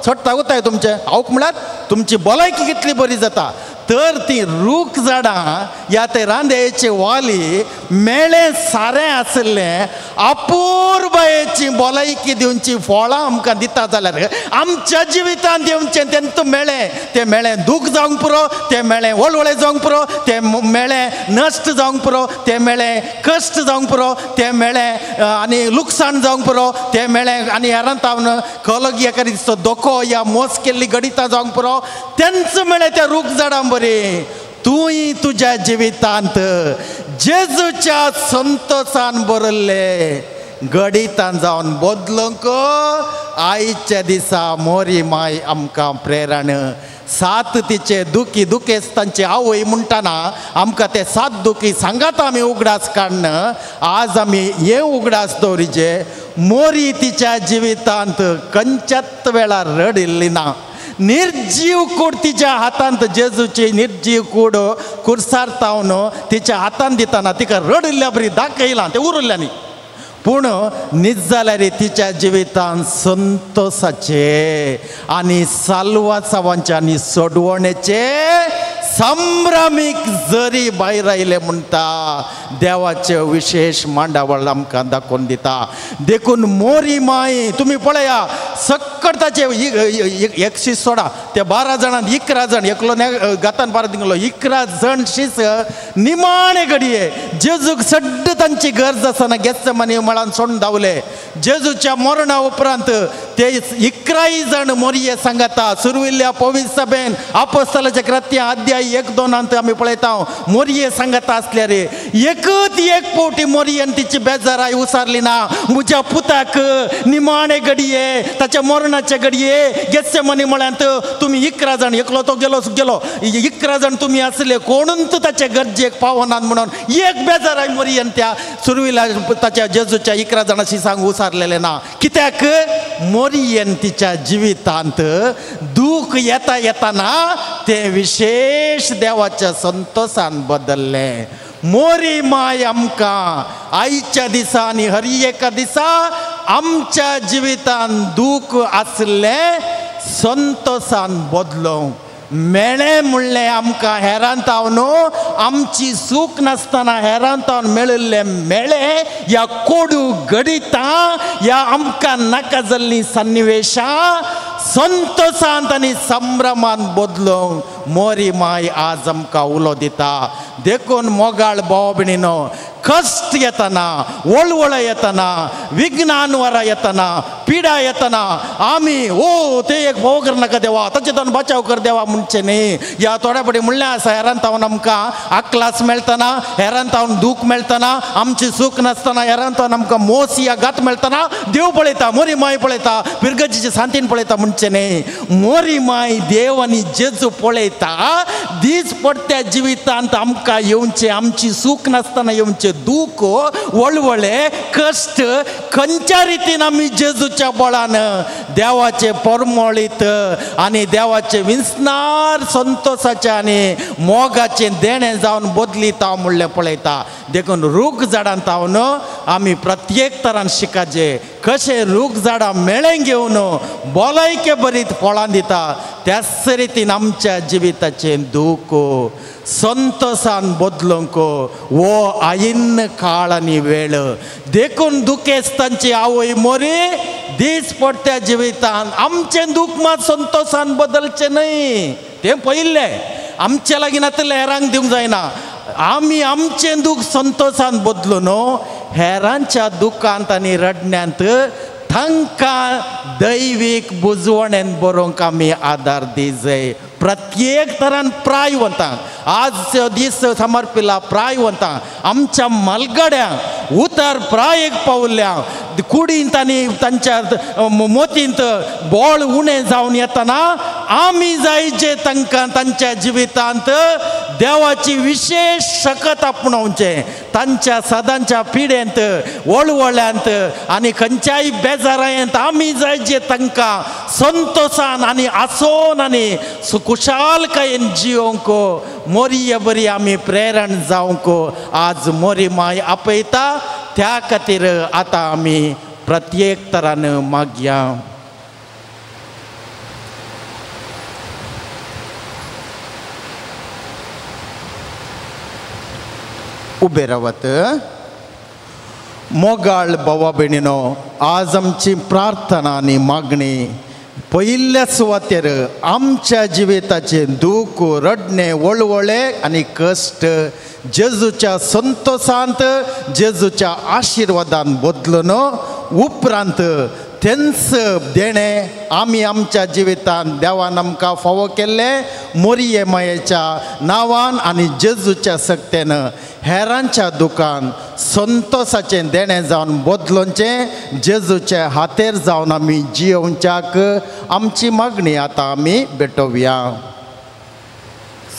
चड तागोताय तुमचे हांवक म्हळ्यार तुमची भलायकी कितली बरी जाता तर ती रूख झाडां या ते रांदयेचे वाली मेळे सारें आसलें अपुरबायेची भलायकी दिवची फळां आमकां दिता जाल्यार आमच्या जिवितांत दिवचें तेंच मेळ्ळें तें मेळ्ळें दूख जावंक पुरो तें मेळ्ळें वळवळें जावंक पुरो तें मेळ्ळें नश्ट जावंक पुरो तें मेळ्ळें कश्ट जावंक पुरो तें मेळ्ळें आनी लुकसाण जावंक पुरो तें मेळ्ळें आनी हेरां तावन कलग एका दिसतो दोखो या मोस केल्ली गडितां जावंक पुरो तेंच मेळ्ळें त्या रूख झाडां बरें तूंय तुज्या जिवितांत जेजूच्या संतोषान बरयल्ले गडितां जावन बदलूंक आयच्या दिसा मोरी माय आमकां प्रेरण 7 तिचे दुखेस तांचे आवय म्हणटाना आमकां ते 7 दुखी सांगात आमी उगडास काडन आज आमी हे उगडास दवरीचे मोरी तिच्या जिवितांत खंयच्याच वेळार रडिल्ली ना निर्जीव कूड तिच्या हातांत जेजूची निर्जीव कूड कुर्सार तावन तिच्या हातांत दितना तिका रडिल्ल्या बरी दाखयलां ते उरल्ल्यांनी पूण न्हीद जाल्यार तिच्या जिवितांत संतोषाचे आनी साल्वासावांचे आनी सोडवणेचे संभ्रमीक जरी भायर आयले म्हणटा देवाचे विशेष मांडावळ आमकां दाखोवन दिता देखून मोरी माय तुमी पळया सक्कट ताचे एकशीस सोडा ते 12 जाणांत 11 जण एकलो गातान बारा दिंगलो 11 जण शीस निमाणे घडये जेजूक सड्ड तांची गरज आसतना गेस्त मनी मळान सोडून धांवले जेजूच्या मरणा उपरांत ते 11 जण मोरये सांगता सुरविल्ल्या पवित्र सभेन आपोस्तलाच्या कृत्यां अध्याय 1-2 आमी पळयता मोरये सांगता आसल्यार एकच एक फावटी मोरयेन तिची बेजाराय उसरली ना म्हज्या पुताक निमाणे घडये ताच्या मरणाचे घडये गेस्से मनी म्हळ्यांत तुमी 11 जण एकलो तो गेलो 11 जण तुमी आसले कोणूच ताचे गरजेक पावनात म्हणून एक बेजाराय मोरयेन त्या सुरविल्ल्या ताच्या जेजूच्या 11 जणांशी सांग उसरलेले ना कित्याक मोरयेन तिच्या जिवितांत दूख येताना ते विशेष देवाच्या संतोषान बदलले मोरी माय आमकां आयच्या दिसा आनी हर एका दिसा आमच्या जिवितांत दूख आसले संतोषान बदलूंक मेळे म्हणलें आमकां हेरांत हांव आमची सूख नासतना हेरांत हांव मेळिल्ले मेळे ह्या कोडू घडिता ह्या आमकां नाका जाल्लीं सन्निवेशां संतोषांत आनी संभ्रमान बदलूंक मोरी माय आज आमकां उलो दिता देखून मोगाळ भाव भयणीनो कश्ट येतना वळवळ येतना विघ्नान वरां येतना पिड्या येतना आम्ही ओ ते एक भोव कर नाका देवा ताचेतून बचाव कर देवा म्हणचे न्ही. या थोड्या पडी म्हणलें आसा हेरान तावन आमकां आक्लास मेळतना, हेरान तावन दूख मेळतना, आमची सूख नासतना, हेरान तावन आमकां मोस या गात मेळतना देव पळयता, मोरी माय पळयता, पिरगजीचे सांतीन पळयता म्हणचे न्ही. मोरी माय देव आनी जेजू पळयता. दीस पडत्या जिवितांत आमकां येवचे, आमची सूख नासतना येवचे दूख, वळवळे, कश्ट खंयच्या रितीन आमी जेजूच्या बळान देवाचे परमळीत आनी देवाचे विस्नार संतोषाचे आनी मोगाचे देणें जावन बदलिता म्हणलें पळयता. देखून रूख झाडां तावन आमी प्रत्येक तरान शिकाचे कशें रूख झाडां मेळें घेवन भलायके बरीत फळां दिता, त्याच रितीन आमच्या जिविताचें दूख संतोषान बदलूंक वो आयिन्न काळ आनी वेळ. देखून दुखेस्तांची आवय मोरी दीस पडत्या जिवितान आमचें दूख मात संतोषान बदलचें न्ही. तें पयिल्लें आमचे लागीं आतां हेरांक दिवंक जायना. आमी आमचें दूख संतोषान बदलून हेरांच्या दुखांत आनी रडण्यांत तांकां दैवीक बुजवणेन बरोवंक आमी आदार दी जाय. प्रत्येक तरान प्रायवंतांक आज दीस समर्पिला प्रायवंतांक आमच्या मलगड्यांक उतर प्रायेक पावल्ल्या कुडींत आनी तांच्या मोतींत बोळ उणें जावन येतना आमी जाय जे तांकां तांच्या जिवितांत देवाची विशेष शकत आपणावचें. तांच्या सदांच्या पिडेंत वळवळ्यांत आनी खंयच्याय बेजारायेंत आमी जाय जे तांकां संतोषान आनी आसोन आनी खुशालकायेन जियोंक मोरये बरी आमी प्रेरण जावंक आज मोरी माय आपयता. त्या खातीर आतां आमी प्रत्येक तरान मागया. उबे रावत. मोगाळ भावा भयणीनो, आज आमची प्रार्थना आनी मागणी पयिल्ल्या सुवातेर आमच्या जिविताचे दूख, रडणे, वळवळे आनी कश्ट जेजूच्या संतोषांत, जेजूच्या आशिर्वादान बदलून उपरांत तेंच देणें आमी आमच्या जिवितांत देवान आमकां फावो केल्लें मोरये मायेच्या नांवान आनी जेजूच्या सक्तेन हेरांच्या दुखान संतोषाचें देणें जावन बदलोवचें, जेजूचे हातेर जावन आमी जियोवच्याक आमची मागणी आतां आमी भेटोवया.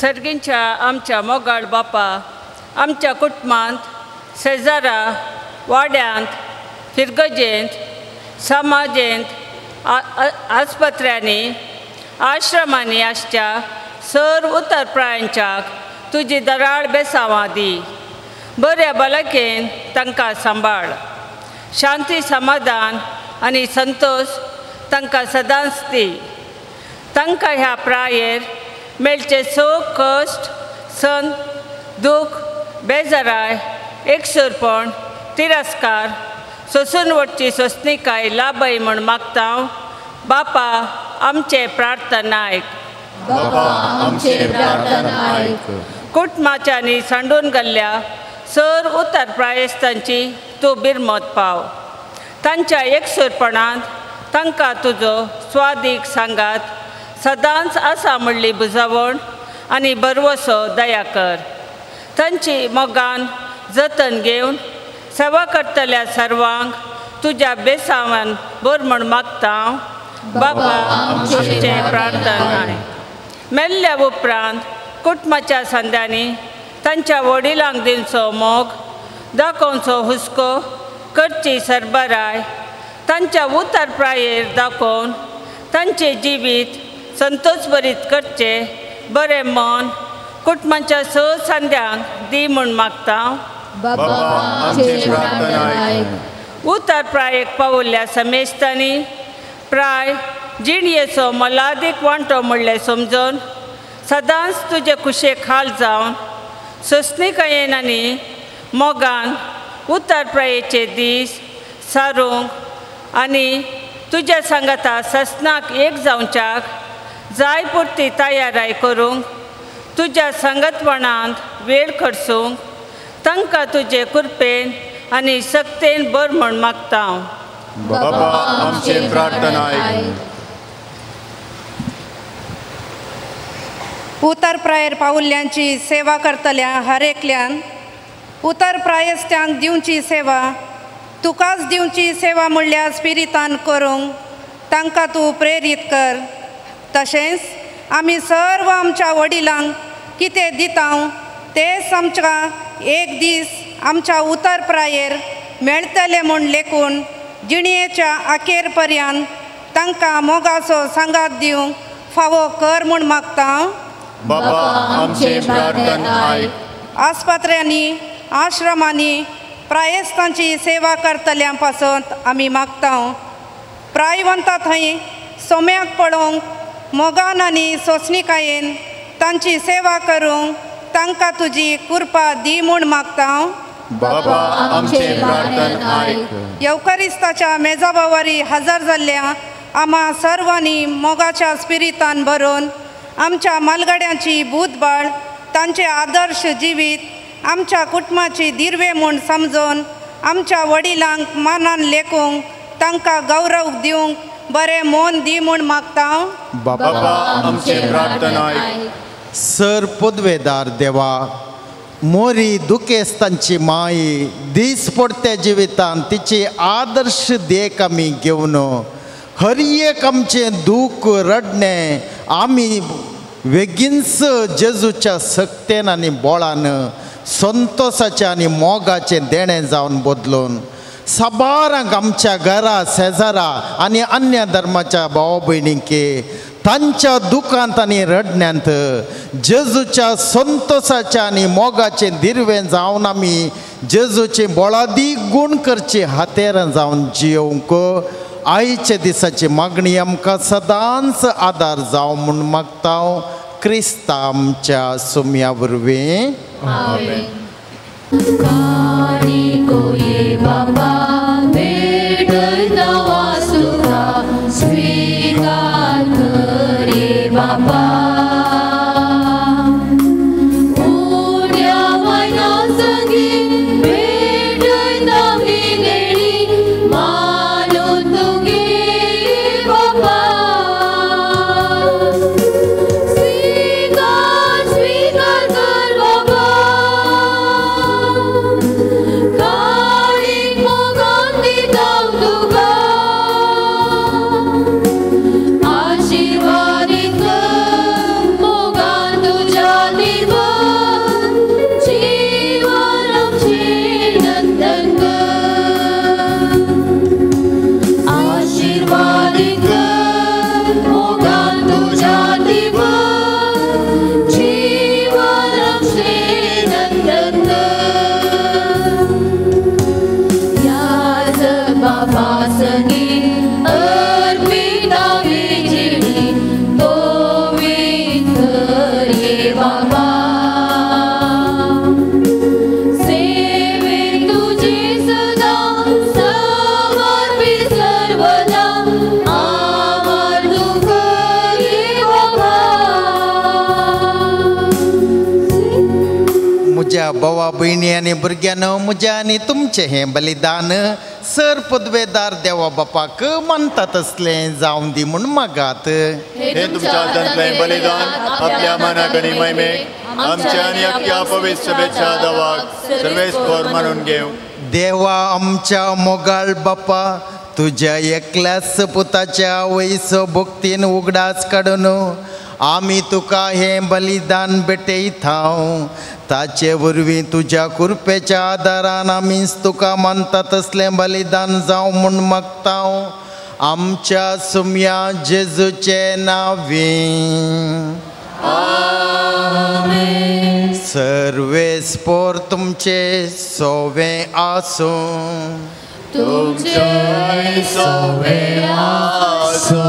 सर्गींच्या आमच्या मोगाळ बापा, आमच्या कुटुंबांत, शेजारा, वाड्यांत, फिरगजेंत, समाजेंत, आस्पत्र्यांनी, आश्रमांनी आसच्या सर उतर प्रायांच्याक तुजी दराळ बेसांवां दी. बऱ्या भलायकेन तांकां सांबाळ. शांती, समाधान आनी संतोष तांकां सदांच दी. तांकां ह्या प्रायेर मेळचे सूख, कश्ट, संत, दूख, बेजाराय, एकसुरपण, तिरस्कार सोसून वटची सोंसणीकाय लाभय म्हूण मागता. बापा आमचे प्रार्थना आयक. कुटुंबाच्या आनी सांडून गेल्ल्या सर उतर प्रायेस्तांची तूं बिरमत पाव. तांच्या एकसुरपणांत तांकां तुजो स्वादीक सांगात सदांच आसा म्हणली बुजावण आनी बरवसो दया कर. तांची मोगान जतन घेवन सेवा करतल्या सर्वांक तुज्या बेसांवान बर म्हूण मागता. बाबा आमचे प्रार्थना. मेल्ल्या उपरांत कुटुंबाच्या संद्यांनी तांच्या वडिलांक दिवचो मोग, दाखोवचो हुस्को, करची सरबराय, तांच्या उतर प्रायेर दाखोवन तांचे जिवीत संतोष भरीत करचे बरें मन कुटुंबाच्या स संद्यांक दी म्हूण मागता. उतर प्रायेक पावल्ल्या समेस्तांनी प्राय जिणयेचो मोलादीक वांटो म्हणलें समजून सदांच तुजे कुशेक हाल जावन सोंसणीकायेन आनी मोगान उतर प्रायेचे दीस सारूंक आनी तुज्या सांगाता ससनाक एक जावच्याक जाय पुरती तयाराय करूंक तुज्या संगतवणांत वेळ खर्चूंक तांकां तुजे कृपेन आनी सक्तेन बर म्हूण मागता. बाबा आमची प्रार्थना ऐक. उतर प्रायर पावुल्ल्यांची सेवा करतल्या हर एकल्यान उतर प्रायस्त्यांक दिवची सेवा तुकाच दिवची सेवा म्हणल्यार स्पिरितान करूंक तांकां तूं प्रेरीत कर. तशेंच आमी सर्व आमच्या वडिलांक कितें दिता तेच आमच्या एक दीस आमच्या उतर प्रायेर मेळटले म्हूण लेखून जिणयेच्या अखेर पर्यंत तांकां मोगाचो सांगात दिवंक फावो कर म्हूण मागता. बाबा आमची प्रार्थना ऐक. आस्पत्र्यांनी आश्रमांनी प्रायस्तांची सेवा करतल्यां पासून आमी मागता. प्रायवंतां थंय सोम्याक पडोवंक मोगान आनी सोंसणिकायेन तांची सेवा करूंक तांकां तुजी कृपा दी म्हूण मागता. बाबा आमची प्रार्थना ऐक. येवकारिस्ताच्या मेजाबावारी हजर जाल्ल्या आम्हा सर्वांनी मोगाच्या स्पिरितान भरून आमच्या मालगाड्यांची बुधबाळ तांचे आदर्श जिवीत आमच्या कुटुंबाची दिर्वे म्हूण समजून आमच्या वडिलांक मानान लेखूंक तांकां गौरव दिवंक बरें मोन दी म्हूण मागता. बाबा आमची प्रार्थना ऐक. सर पदवेदार देवा मोरी दुखेस्तांची माई दीस पडत्या जिवितान तिचे आदर्श देख आमी घेवन हर एक आमचें दूख रडणें आमी वेगीनच जेजूच्या सक्तेन आनी बोळान संतोषाचें आनी मोगाचें देणें जावन बदलून साबारांक आमच्या घरा शेजारा आनी अन्य धर्माच्या भाव भयणींके तांच्या दुखांत आनी रडण्यांत जेजूच्या संतोषाच्या आनी मोगाचें दिर्वें जावन आमी जेजूचें बोळादीक गूण करचे हातेर जावन जियोंक आयच्या दिसाची मागणी आमकां सदांच आदार जावं म्हूण मागता. क्रिस्ता आमच्या सुम्या वरवीं. आमेन. भावा भयणी आनी भुरग्यानो म्हज्या आनी तुमचें हें बलिदान सर पदवेदार देवा बापाक मानता तसलें जावं दी म्हूण मागात. हे तुमच्या हातांतलें बलिदान आपल्या मनाक आनी महिमेक आमच्या आनी अख्ख्या पवित्र सभेच्या दावाक सर्वेस्पर मानून घेवं. देवा आमच्या मोगाळ बापा तुज्या एकल्याच पुताच्या वयसो भक्तीन उगडास काडून आमी तुका हें बलिदान भेटयता. ताचे वरवीं तुज्या कृपेच्या आदारान आमीच तुका मानता तसलें बलिदान जावं म्हूण मागता. आमच्या सुम्या जेजूचे नांवीं. आमेन. सर्वेस्पर तुमचे सोवें आसूं. तुमचे सोवें आसूं.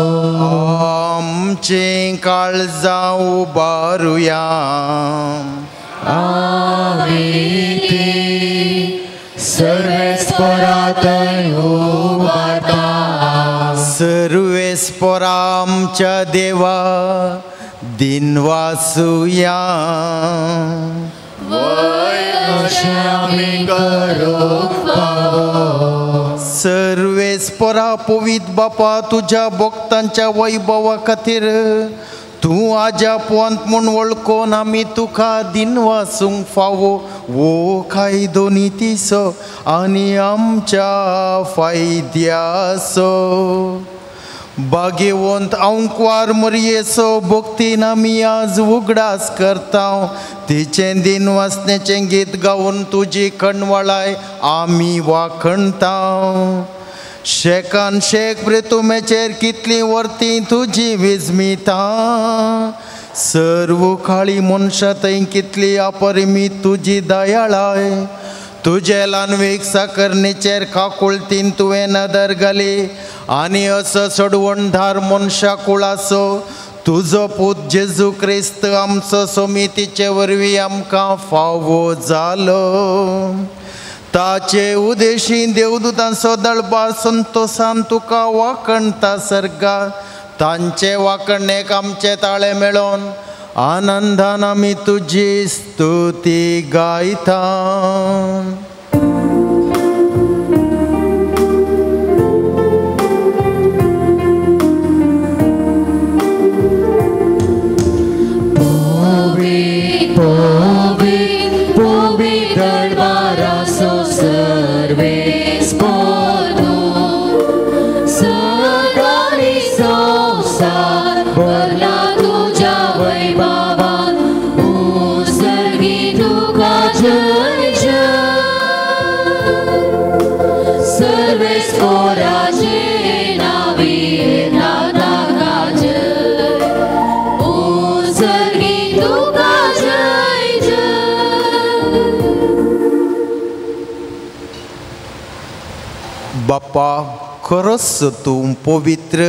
आमचीं काळजां उबारुया. आमी ती सर्वेस्परांत उबारता. सर्वेस्परा आमच्या देवा दिनवासुया. वय अशें आमी करूंक पावो. सर्वेस्परा पवित बापा तुझ्या भक्तांच्या वैभवा खातीर तूं आजा पोंत म्हूण वळखून आमी तुका दिन वासूंक फावो वो कायदो नितीसो आनी आमच्या फायद्यासो भाग्यवंत अंकवार मरयेचो भक्तीन आमी आज उगडास करता तिचें दिन वासनेचें गीत गावन तुजी कणवळाय आमी वाखणता शेकान शेक प्रेतुमेचेर कितली वर्ती तुजी विजमिता सर्व काळी मनशां थंय कितली अपरिमीत तुजी दयाळाय तुजे ल्हानवेक साकरणेचेर काकुळतीन तुवें नदर घाली आनी असो सोडवणदार मनशा कुळाचो तुजो पूत जेजू क्रिस्त आमचो सोमितीचे वरवीं आमकां फावो जालो ताचे उदेशी देवदूतांचो दळबार संतोषान तुका वाखणता सर्गा तांचे वाखणेक आमचे ताळे मेळोन आनंदान आमी तुजी स्तुती गायता बाप्पा खरोच तूं पवित्र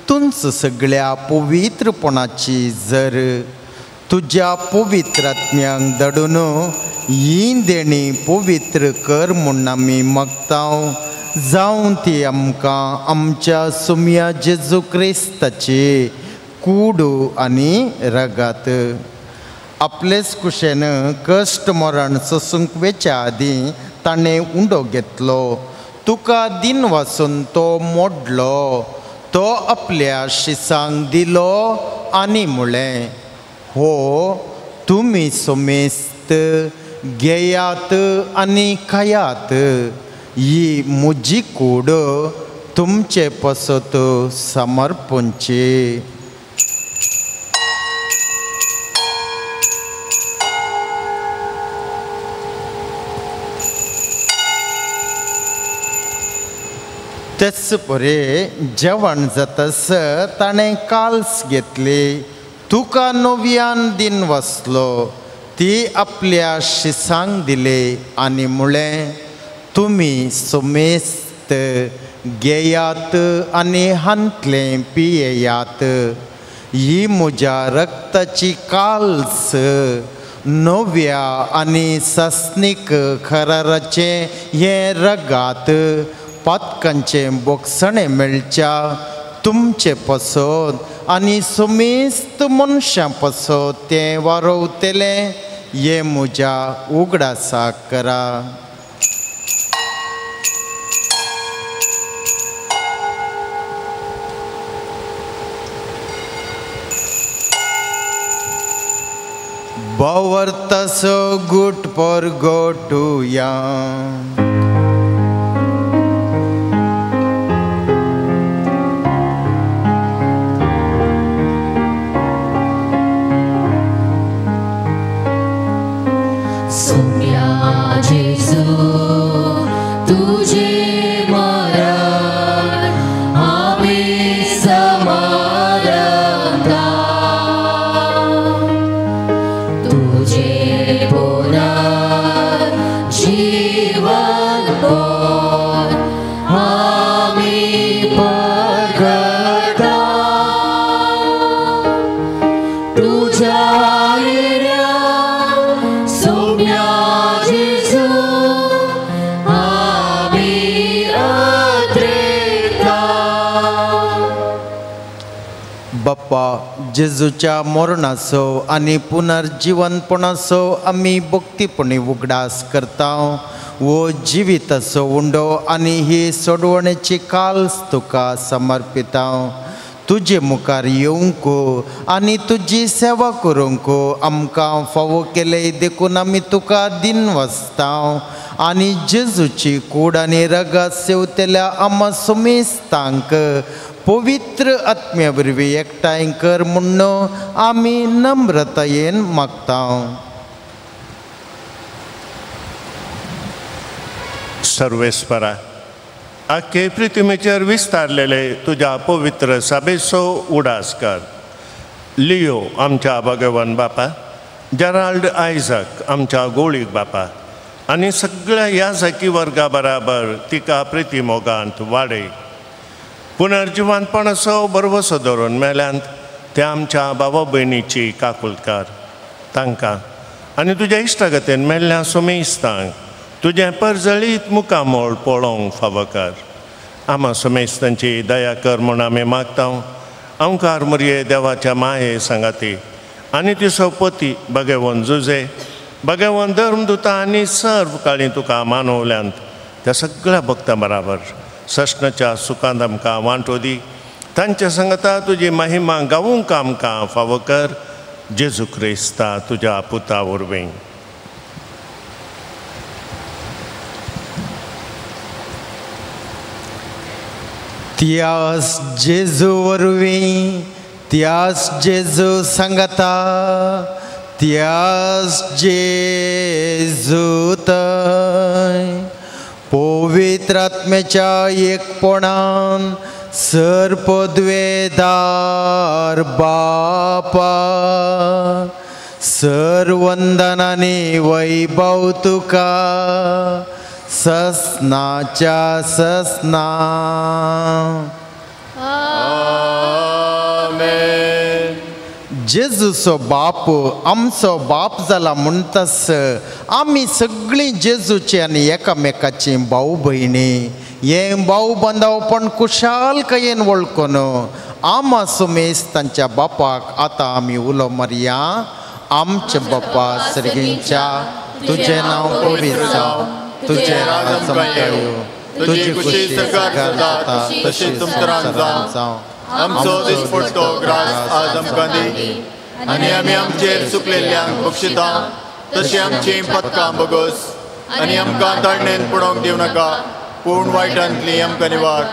तुंच सगळ्या पवित्रपणाची जर तुज्या पवित्र आत्म्यांक धाडून ही देणी पवित्र कर म्हूण आमी मागता जावं ती आमकां आमच्या सुम्या जेजू क्रिस्ताची कूड आनी रगात आपलेच कुशेन कश्ट मरण सोसूंक वेच्या आदीं ताणें उंडो घेतलो तुका दिन वासून तो मोडलो तो आपल्या शिसांक दिलो आनी म्हळें हो तुमी सोमेस्त घेयात आनी खायात ही म्हजी कूड तुमचे पसत समर्पणची तेच परे जेवण जातस ताणें काल्स घेतली तुका नव्यान दिन वसलो ती आपल्या शिसांक दिले आनी म्हळें तुमी सोमेस्त घेयात आनी हांतलें पियेयात ही म्हज्या रक्ताची काल्स नव्या आनी सस्नीक खराराचें हें रगात पातकांचें बोगसणें मेळच्या तुमचे पसत आनी सोमेस्त मनशां पसत तें वारोवतलें हे म्हज्या उगडासाक करा बावर्तासो गुट पर गोटुया बाप्पा जेजूच्या मरणाचो आनी पुनर्जीवनपणाचो आमी भक्तीपणी उगडास करता वो जिविताचो उंडो आनी ही सोडवणेची काल्स तुका समर्पिता तुजे मुखार येवंक आनी तुजी सेवा करूंक आमकां फावो केले देखून आमी तुका दिन वचता आनी जेजूची कूड आनी रगत सेवतेल्या आमा सुमेस्तांक पवित्र आत्म्या वरवीं एकठांय कर म्हूण आमी नम्रतायेन मागता. सर्वेस्परा आख्खे पृथ्वीचेर विस्तारलेले तुज्या पवित्र सभेचो उडास कर. लियो आमच्या भगवान बापा, जेराल्ड आयझक आमच्या गोळीक बापा आनी सगळ्या याजकी वर्गा बराबर तिका प्रितीमोगांत वाडय. पुनर्जीवनपणाचो बरवसो धरून मेल्यांत त्या आमच्या भावा भयणीची काकूळट कर. तांकां आनी तुज्या इश्टागतीन मेल्ल्या सुमेस्तांक तुजें परजळीत मुखामोळ पळोवंक फावो कर. आमा सुमेस्तांची दया कर म्हूण आमी मागता. ओंकार मुरये देवाच्या माये सांगाती आनी तिचो पती भगवान जुजे, भगवान धर्मदूता आनी सर्व काळी तुका मानवल्यांत त्या सगळ्या भक्तां बराबर सष्णाच्या सुखांत आमकां वांटो दी. तांच्या संगता तुजी महिमा गावूंक आमकां फावो कर. जेजू क्रिस्ता तुज्या पुता वरवीं. त्यास जेजू वरवीं, त्यास जेजू सांगता, त्यास जेजू थंय पवित्र आत्म्याच्या एकपणान सर्पद्वेदार बापा सर्वंदनानी वैभव तुका ससनाच्या ससना. आमेन. जेजूचो बाप आमचो बाप जाला म्हणटस आमी सगळीं जेजूची आनी एकामेकाची भाऊ भयणी हे भाऊ बांदवपण कुशालकायेन वळखून आमा सुमेस्तांच्या बापाक आतां आमी उलो मारया. आमचे बापा सर्गींच्या तुजें नांव पवित्र जावं, तुजें राज्य येवं, तुजी खुशी सगळ्याक जाता तशी तुमकां जावं. आमचो दिसपडटो ग्रास आज आमकां दी आनी आमी आमचेर चुकलेल्यांक बक्षिता तशी आमची पथकां बगोस आनी आमकां ताळणेन पडोवंक दिवं नाका पूण वायटांतली आमकां निवार.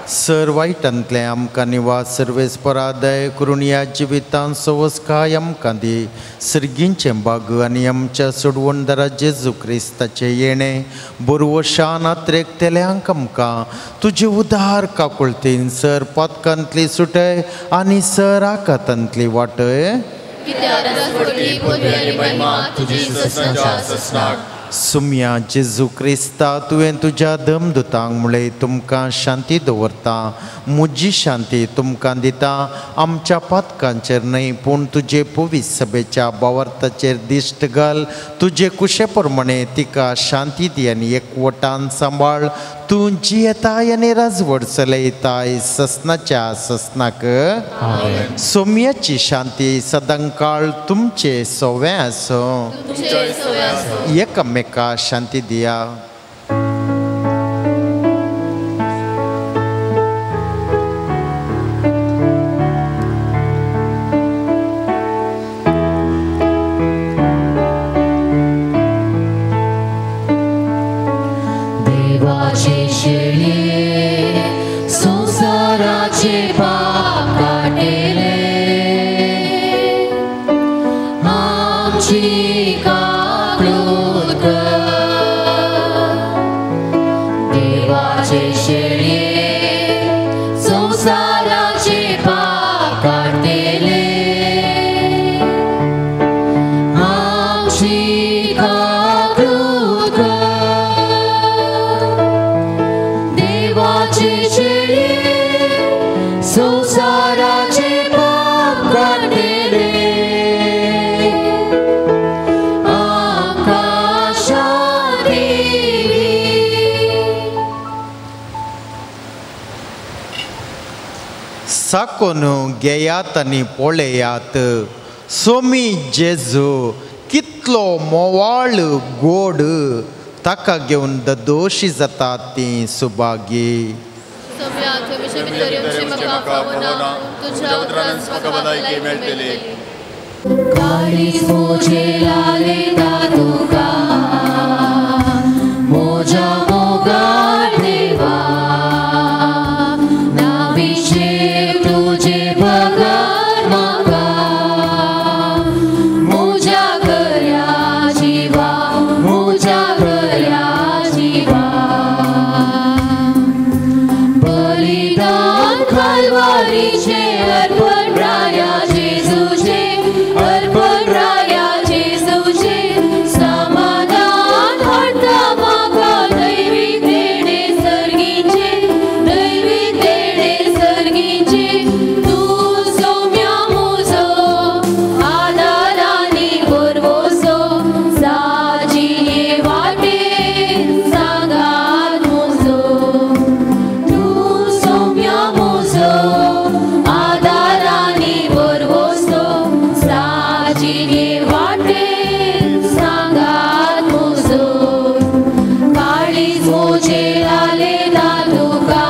सर वायटांतले आमकां निवास सर्वेस्परा दय करून ह्या जिवितांत सवस्काय आमकां दी. सर्गींचें भाग आनी आमच्या सोडवणदारा जेजू क्रिस्ताचें येणें बरवशान आत्रेकतेल्यांक आमकां तुजे उदार काकुळतीन सर पथकांतली सुटय आनी सर आकांतांतली वाटय. सुम्या जेजू क्रिस्ता तुवें तुज्या धर्मदूतांक म्हळें तुमकां शांती दवरता, म्हजी शांती तुमकां दिता. आमच्या पथकांचेर न्हय पूण तुजे पवित्र सभेच्या भावार्थाचेर दिश्ट घाल. तुजे कुशे प्रमाणे तिका शांती दी आनी एकवटान सांबाळ. तूं जियेताय आनी राजवट चलयताय ससनाच्या ससनाक. सोम्याची शांती सदांकाळ तुमचे सोवे आसो. एकामेका शांती दिया. देवाचे शेळे संसाराचे पाप काटेले आमची काकूळट कर. देवाचे शेळे संसाराचे पाप काटेले आमची काकूळट कर. देवाचे शेळे संसाराचे पाप काटेले आमकां शांती दी. साकोन घेयात आनी पळयात सोमी जेजू कितलो मोवाळ गोड ताका घेवन दोशी जातात ती सुभागी तुझ्या उदरांत म्हाका भलायकी मेळटली काळीज मोजे लाले तुका मोजा मोगाळ देवा नाभिषेक तुझे भगर म्हाका मोजा करया जिवा मोजा करया जिवा बलिदान खालवारीचे अर्पण राया जेजूचे अर्पण राया जेजूचे समाधान हाडटा म्हाका दैवीक देणे सर्गीचे दैवीक देणे सर्गीचे तूं सौम्या मोजो आदार आनी बरवोसो साजिये वाटेन सांगात मोजो तूं सौम्या मोजो आदार आनी बरवोसो साजिये वाटेन सांगात मोजो काळीज मोजे लाले तुका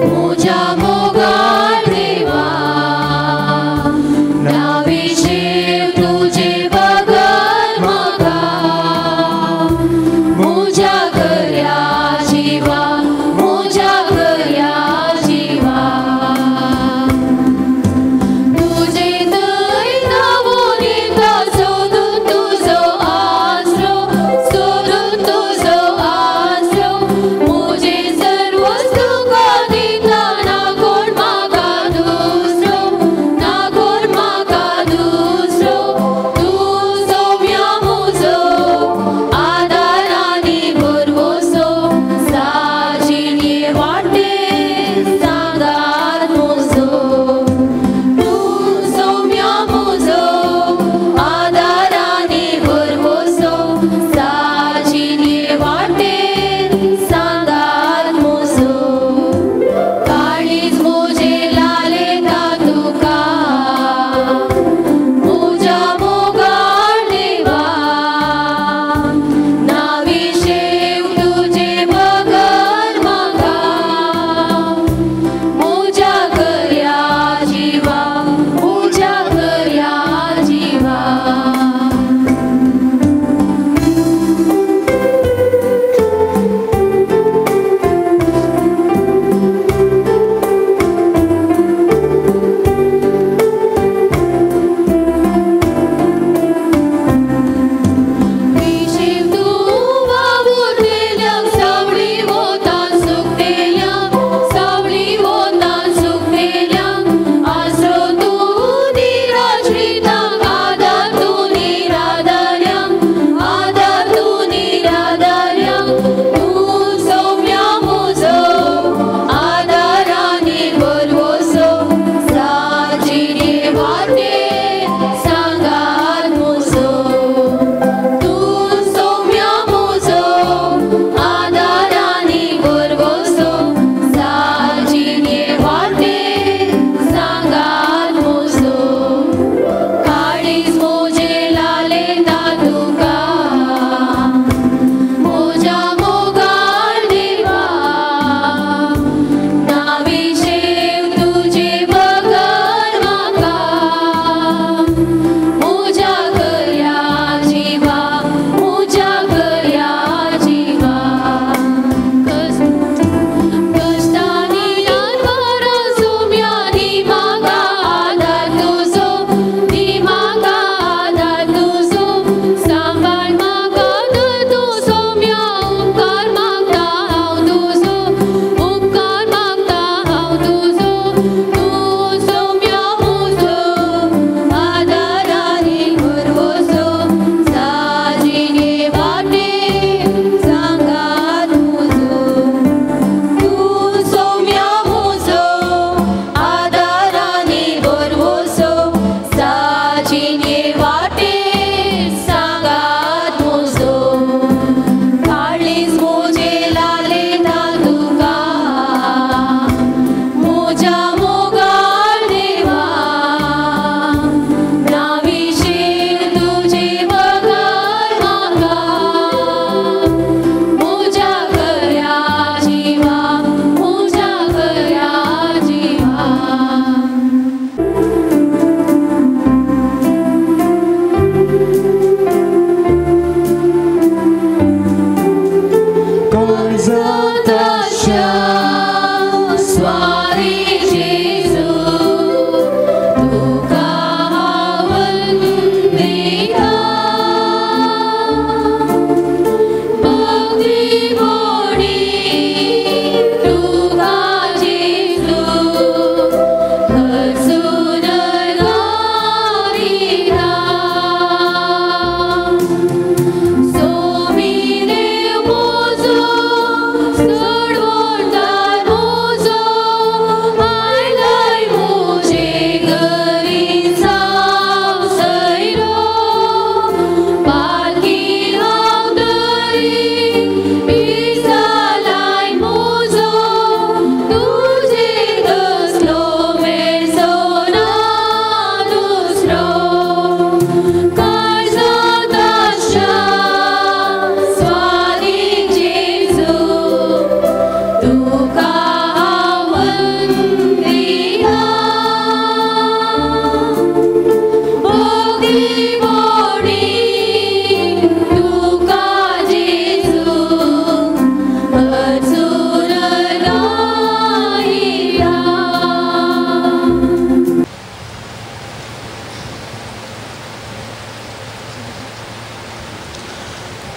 मोजा मोगाळ देवा नाभिषेक तुझे भगर म्हाका मोजा करया जिवा मोजा करया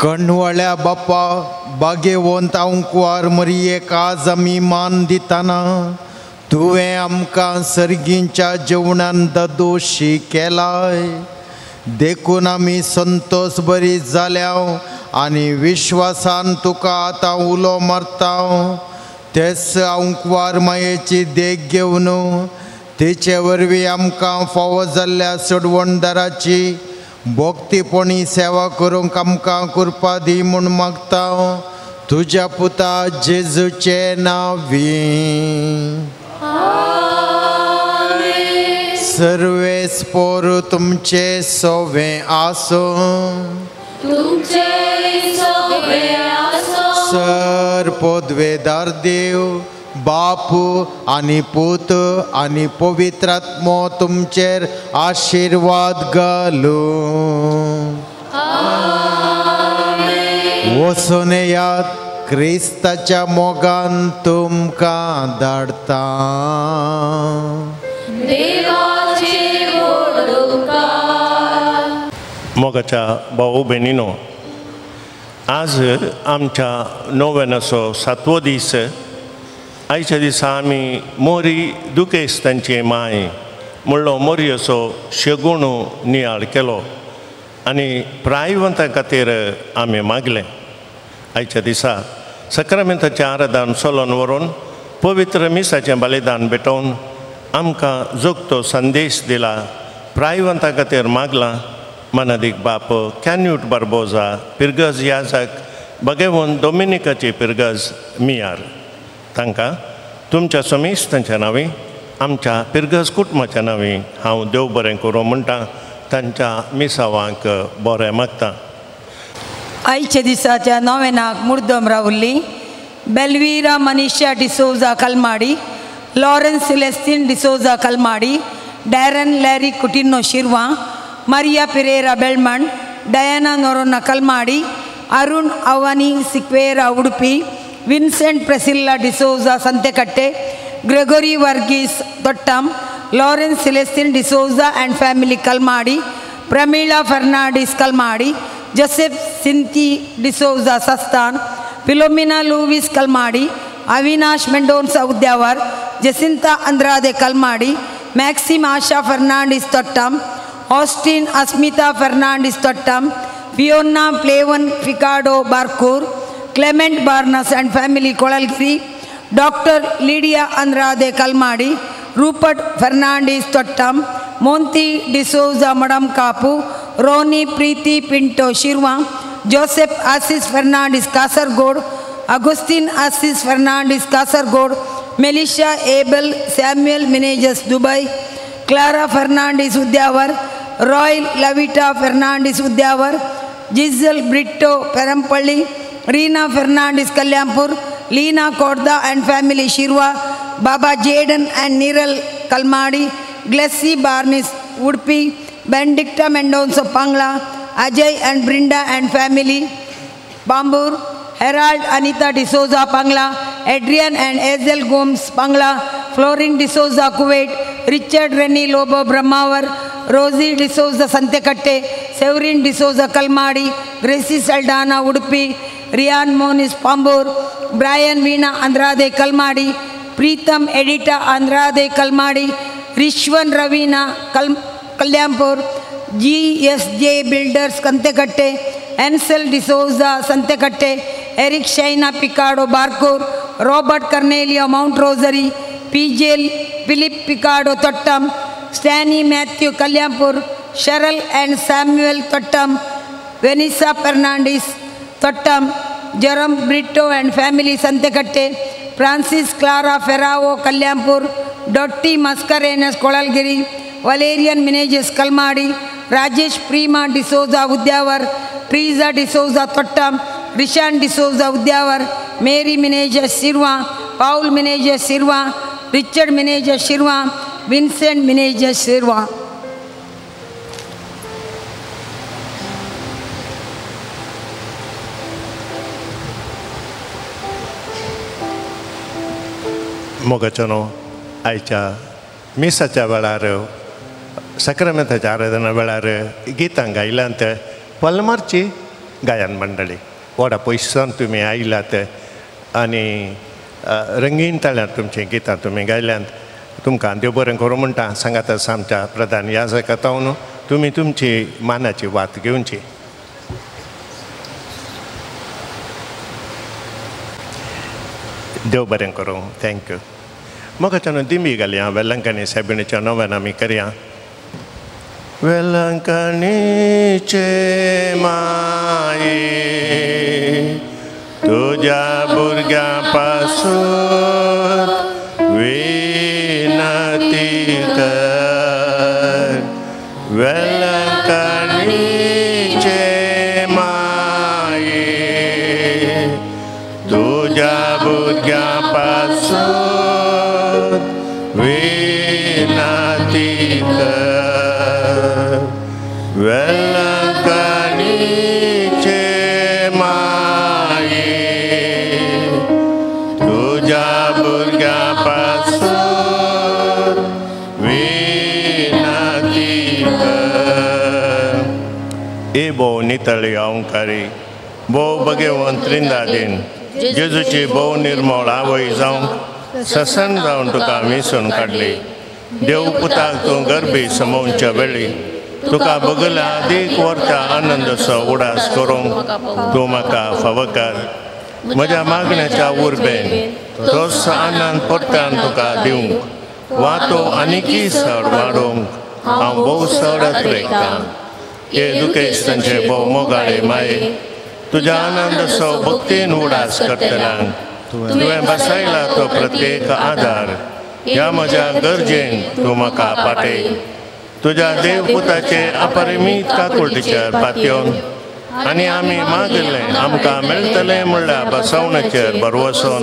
कणवळ्या बाप्पा बागेवंत अंकुवार मरियेक आज आमी मान दिताना तुवें आमकां सर्गींच्या जेवणान दोशी केलाय देखून आमी संतोष बरी जाल्या आनी विश्वासान तुका आतां उलो मारता तेच अंकुवार मायेची देख घेवन तिचे वरवीं आमकां फावो जाल्ल्या सडवणदाराची भोक्तीपणी सेवा करूंक आमकां कृपा दी म्हूण मागता तुज्या पुता जेजूचे नांवी सर्वेस्पोर तुमचे सोवे आसो सर पोदवेदार देव बापू आनी पूत आनी पवित्रात्मो तुमचेर आशिर्वाद घालू वचून येयात क्रिस्ताच्या मोगान तुमकां धाडटा मोगाच्या भाऊ भयणीनो आज आमच्या नोवेनाचो 7वो दीस आयच्या दिसा आमी मोरी दुखेस्तांची माय म्हणलो मोरयेचो शेगूण नियाळ केलो आनी प्रायवंतां खातीर आमी मागलें आयच्या दिसा सक्रामेंताचें आराधन चलोवन व्हरून पवित्र मिसाचें बलिदान भेटोवन आमकां जोगतो संदेश दिला प्रायवंतां खातीर मागलां मानादीक बाप कॅन्यूट बार्बोजा पिर्गज याजक भगेवन डॉमिनिकाची पिर्गज मियार तांकां तुमच्या समेस्तांच्या नांवी आमच्या पिर्गज कुटुंबाच्या नांवी हांव देव बरें करूं म्हणटा तांच्या मिसावांक बरें मागता आयच्या दिसाच्या नोवेनाक मुर्दम रावल्ली Belvira Manisha D'Souza Kalmady Lawrence Celestine D'Souza Kalmady Darren Larry Coutinho Shirva Maria Pereira Belman Diana Noronha Kalmady Arun Avani Sequeira Udupi Vincent Priscilla D'Souza Santhekatte Gregory Varghese Thottam Lawrence Celestine D'Souza and family Kalmady Pramila Fernandes Kalmady Joseph सिंथी D'Souza Sasthan Philomena Lewis Kalmady Avinash Mendonca Udyavara Jacinta Andrade Kalmady Maxim Asha Fernandes Thottam Austin Asmita Fernandes Thottam Fiona प्लेवन फिकाडो Barkur Clement Barnes and family Kolalagiri doctor Lydia Andrade Kalmady Rupert Fernandes Thottam Monty D'Souza मडम Kapu Ronnie Preeti Pinto Shirva Joseph Assis Fernandes Kasaragod Augustine Assis Fernandes Kasaragod Melissa Abel Samuel Menezes Dubai Clara Fernandes Udyavara Royal Lavita Fernandes Udyavara जिजल Britto Perampalli Reena Fernandes Kalyanpur Leena कोर्दा and family Shirva बाबा Jayden and नीरल Kalmady Glacy Barnes Udupi Benedicta Mendonca Pangala Ajay and Brinda and family Bambur Harold Anita D'Souza Pangala Adrian and एजेल Gomes Pangala Florine D'Souza Kuwait Richard Renee Lobo Brahmavar Rosy D'Souza Santhekatte Severine D'Souza Kalmady Gracy Saldanha Udupi Ryan Monis Pamboor Brian Veena Andrade Kalmady Pritam Edita Andrade Kalmady रिश्वन Raveena Kalyanpur GSJ builders Kantekatte Ancel D'Souza Santhekatte Eric Shaina पिकाडो Barkur Robert Cornelio Mount Rosary PJ Philip पिकाडो Thottam Stany Matthew Kalyanpur शरल and Samuel Thottam Vanessa Fernandes Thottam Jerome Britto and family संतेकट्टे Francis Clara Ferrao Kalyanpur Dotty Mascarenhas Kolalagiri Valerian Menezes Kalmady Rajesh Prima D'Souza Udyavara Tresa D'Souza Thottam Rishan D'Souza Udyavara Mary Menezes Shirva Paul Menezes शिर्वा Richard मिनेजेस शिर्वा Vincent मिनेजेस शिर्वा मोगाचनो आयच्या मिसाच्या वेळार सक्रामेंताच्या आराधना वेळार गितां गायल्यांत पलमारची गायन मंडळी व्हडा पयसान तुमी आयल्यात आनी रंगीन ताळ्यांत तुमचीं गितां तुमी गायल्यांत तुमकां देव बरें करूं म्हणटा सांगातास आमच्या प्रधान याजक न्हू तुमी तुमची मानाची वात घेवची. देव बरें करूं. थँक्यू. म्हाका दिमी घालया वेलंकणी सायबिणीच्या नव्यान आमी करया. वेलंकणीचे माये तुज्या भुरग्यां पासून विनती कर. वेलंकणीचे माये तुज्या भुरग्यां पासून विनती कर. वेलंकणीचे माये तुज्या भुरग्यां पासून विनती कर. ए भोव नितळी अवंकारी भोव भगवंत त्रिंदादीन जेजूची भोव निर्मळ आवय जावंक ससन जावन तुका विसरून काडली. देव पुताक तूं गर्भी समोवच्या वेळी तुका बगला अदीक वर्ता आनंदसो उडास करूंक तूं म्हाका फावो कर. म्हज्या मागण्याच्या उर्बेन तोच आनंद परत्यान तुका दिवंक वा तूं आनीकय चड वाडोवंक हांव भोव चडत रयतां. हे दुखेस्तांचे भोव मोगाळे माये तुज्या आनंदसो भक्तीन उडास करतल्यांक तुवें बसयला तो प्रत्येक आदार. ह्या म्हज्या गरजेन तूं म्हाका पाटय. तुज्या देवपुताचे अपरिमीत काकुळटीचेर पातयोन आनी आमी मागलें आमकां मेळटलें म्हणल्यार बसवणेचेर बरवसून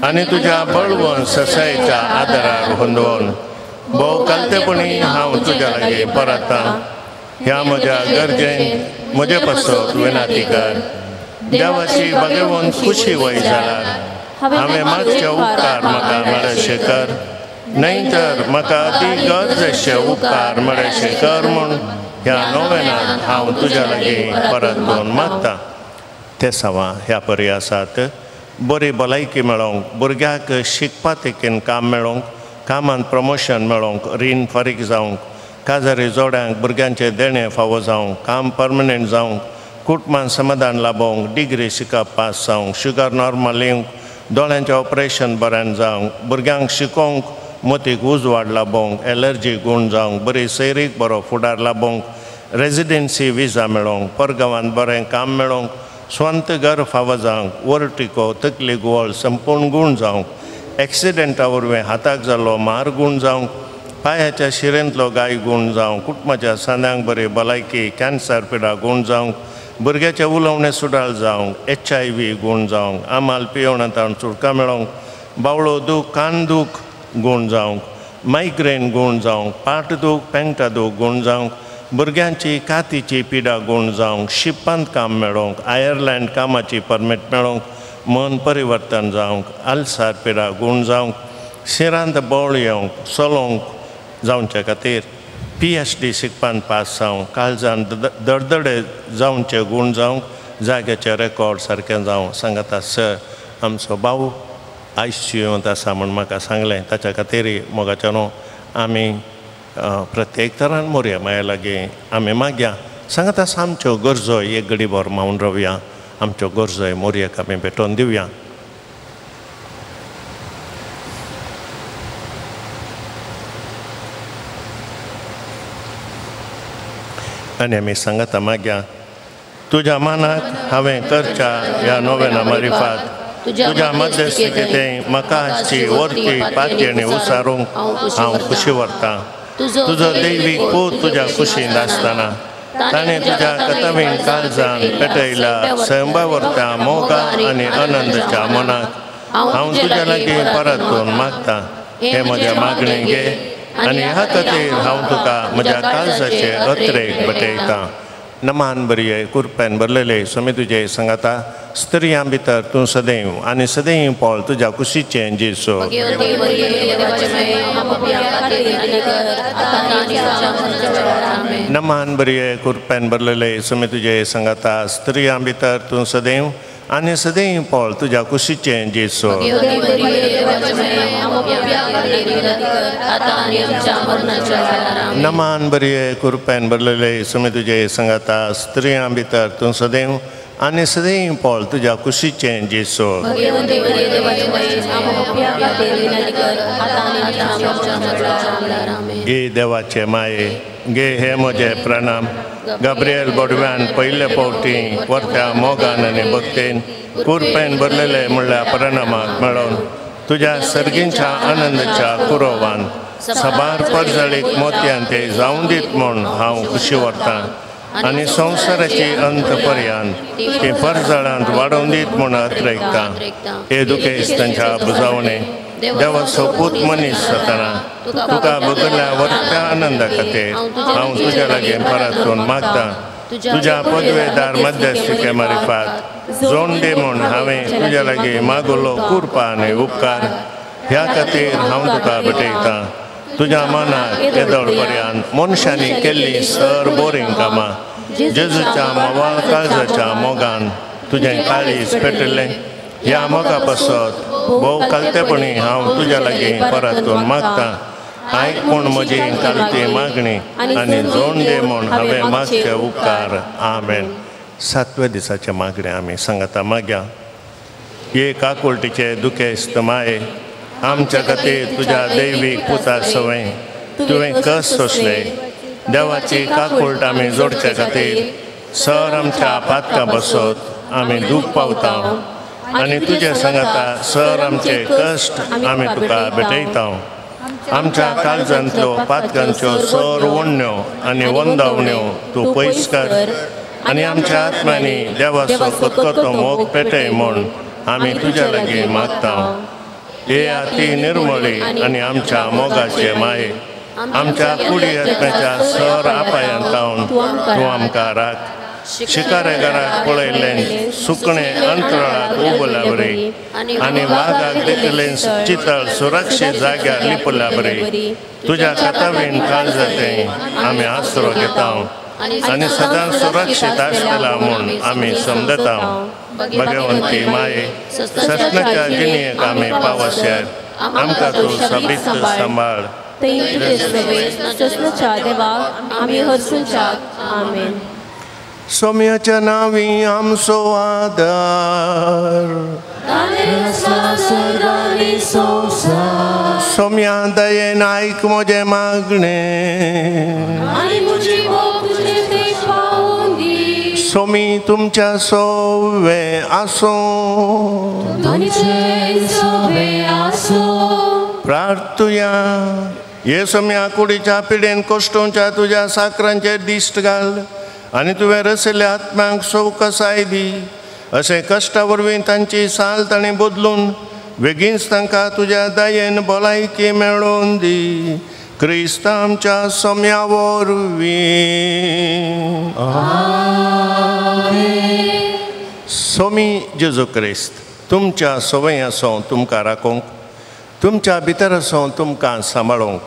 आनी तुज्या बळवंत ससायेच्या आदारार हुंदोवन भोव कालतेपणी हांव तुज्या लागीं परतां. ह्या म्हज्या गरजेन म्हजे पासत विनाती कर. देवाची भगवंत खुशी वय जाल्यार हांवें मागचे उपकार म्हाका मेळशे कर. न्हय म्हाका अती गरजेचे उपकार मेळशे कर म्हूण ह्या नोवेनांत हांव तुज्या लागीं परतून मागतां. ते सावा ह्या पर्यासात बरी भलायकी मेळोवंक भुरग्याक शिकपा तेकेन काम मेळोवंक कामांत प्रमोशन मेळोवंक रीण फारीक जावंक काजारी जोड्यांक भुरग्यांचे देणे फावो जावंक काम परमनंट जावंक कुटुंबान समाधान लाभोवंक डिग्री शिकप पास जावंक शुगर नॉर्मल येवंक दोळ्यांचें ऑपरेशन बऱ्यान जावंक भुरग्यांक शिकोवंक मोतीक उजवाड लाभोवंक एलर्जी गूण जावंक बरी सैरीक बरो फुडार लाभोवंक रेजिडेन्सी विजा मेळोवंक परगांवांत बरें काम मेळोवंक स्वंत घर फावो जावंक वरटिको तकली गुवळ संपूर्ण गूण जावंक एक्सिडेंटा वरवीं हाताक जाल्लो मार गूण जावंक पांयाच्या शिरेंतलो गाय गूण जावंक कुटुंबाच्या सांद्यांक बरी भलायकी कॅन्सर पिडा गूण जावंक भुरग्याचे उलोवणें सुडाल जावंक HIV गूण जावंक आमाल पियेवणांतान सुटका मेळोवंक बावळो दूख कान दूख गूण जावंक मायग्रेन गूण जावंक पाट दूख पेंगटा दूख गूण जावंक भुरग्यांची कातीची पिडा गूण जावंक शिपांत काम मेळोवंक आयर्लंड कामाची परमीट मेळोवंक मन परिवर्तन जावंक आलसार पिडा गूण जावंक शिरांत बोळ येवंक चलोवंक जावचे खातीर PhD शिकपान पास जावंक काळजान दडदडे जावचे गूण जावंक जाग्याचे रेकॉर्ड सारकें जावं सांगाता सर आमचो भाऊ ICUंत आसा म्हूण म्हाका सांगलें ताच्या खातीर मोगाच्यानो आमी प्रत्येक तरान मोरया माया लागीं आमी मागया सांगाता आमच्यो गरजो एक घडी भर मावून रावया आमच्यो गरजोय मोरयेक आमी भेटोवन दिवया. आनी आमी सांगाता मागया तुज्या मानाक हांवें करच्या ह्या नोवेना मारिफात तुज्या मध्यस्थितींत म्हाका आजची वर्ती पाती आनी उसारूंक हांव खुशी व्हरतां. तुजो दैवीक पूत तुज्या कुशींत आसतना ताणें तुज्या कथावीन काळजान पेटयला संबा व्हरता मोगा आनी आनंदाच्या मनाक हांव तुज्या लागीं परतून मागतां. हे म्हज्या मागणें घे आनी ह्या खातीर हांव तुका म्हज्या काळजाचे अत्रेक भेटयतां. नमान बरी कुरप्यान भरलेले स्वामी तुजे सांगाता स्त्रियां भितर तूं सदैव आनी सदैव पोळ तुज्या कुशीचें जेसो नमान बरी कुरप्यान भरलेले स्वामी तुजे सांगाता स्त्रियां भितर तूं सदैव आनी सदैव पोळ तुज्या कुशीचें जेसो नमान बरी कुरप्यान भरलेले स्वामी तुजे सांगाता स्त्रियां भितर तूं सदैव आनी सदैव पोळ तुज्या कुशीचें जेसो गे देवाचे माये गे हे म्हजे प्रणाम गब्रियल बोडव्यान पयले फावटी परत्या मोगान आनी भक्तेन कुरपेन भरलेले म्हणल्यार प्रणामाक मेळोन तुज्या सर्गींच्या आनंदाच्या कुरोवान सबार परजळीक मोतयान ते जावं दीत म्हूण हांव खुशी व्हरतां आनी संवसाराची अंत पर्यंत ते परजळांत वाडोवन दीत म्हूण अत्रयता हे दुखेस्त तांच्या बुजावणे देवा सोपूत मनीस जाताना तुका बगल्या वर्त्या आनंदा खातीर हांव तुज्या लागीं परतून मागतां तुज्या पदवेदार मध्यस्थिके मार्फत जोड दे म्हूण हांवें तुज्या लागीं मागुलो कृपा आनी उपकार ह्या खातीर हांव तुका भेटयतां तुज्या मनाक येदोळ पर्यंत मनशांनी केल्ली सर बोरींग कामां जेजूच्या मोवाळ काळजाच्या मोगान तुजें काळीज पेटयलें ह्या मोगा पासत भोव कालतेपणी हांव तुज्या लागीं परतून मागतां आयक म्हूण म्हजी कालती मागणी आनी जोड दे म्हूण हांवें मागचे उपकार आमेन. 7व्या दिसाचे मागणे आमी सांगाता मागया हे काकुळटीचे दुखेस्त माये आमच्या खातीर तुज्या दैवीक पुता सवय तुवें कस सोंसले देवाची काकुळट आमी जोडचे खातीर सर आमच्या पातकां बसत आमी दूख पावता आनी तुजे सांगाता सर आमचे कश्ट आमी तुका भेटयता आमच्या काळजांतल्यो पातकांच्यो सर वण्यो आनी वंदावण्यो तूं पयस कर आनी आमच्या आत्म्यांनी देवाचो खतखतो मोग पेटय म्हूण आमी तुज्या लागीं मागता हे आती निर्मळी आनी आमच्या मोगाचे माये आमच्या कुडी आत्म्याच्या सर आपायांत लावन तूं आमकां राख शिकारेगाराक पळयलें सुकणें अंतराळाक उबल्या बरी आनी वागाक देखलें चितळ सुरक्षीत जाग्यार लिपल्या बरी तुज्या कातावीन काळजातें आमी आसरो घेता आनी सदांच सुरक्षीत आसतला म्हूण आमी समजता भगवंती माये ससनाच्या जिणयेक आमी पावश्यार आमकां तूं सबित सांबाळ आमी हरसूंच्याक आमेन. सौम्याच्या नावी आमचो आदार सौम्या दयेन आयक म्हजें मागणें सोमी तुमच्या सोवे आसूं प्रार्थुया हे सोम्या कुडीच्या पिडेन कश्टोवच्या तुज्या साकरांचेर दिश्ट घाल आनी तुवें रचयल्या आत्म्यांक सवकसाय दी अशें कश्टा वरवीं तांची साल ताणें बदलून बेगीनच तांकां तुज्या दयेन भलायकी मेळोवन दी क्रिस्त आमच्या सोम्या वरवीं सोमी जेजू क्रिस्त तुमच्या सवय आसूं तुमकां राखूंक तुमच्या भितर आसूं तुमकां सांबाळूंक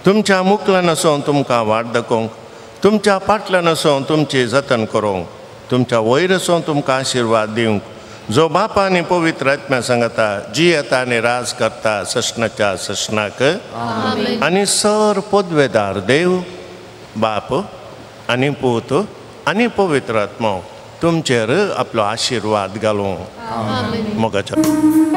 तुमच्या मुखल्यान आसूं तुमकां वाट दाखोवंक तुमच्या फाटल्यान आसूं तुमची जतन करूंक तुमच्या वयर आसूं तुमकां आशिर्वाद दिवंक जो बापा आनी पवित्र आत्म्या सांगता जी येता आनी राज करता सशनाच्या सशनाक आनी सर पदवेदार देव बाप आनी पूत आनी पवित्र आत्मो तुमचेर आपलो आशिर्वाद घालूं मोगाच्या आमी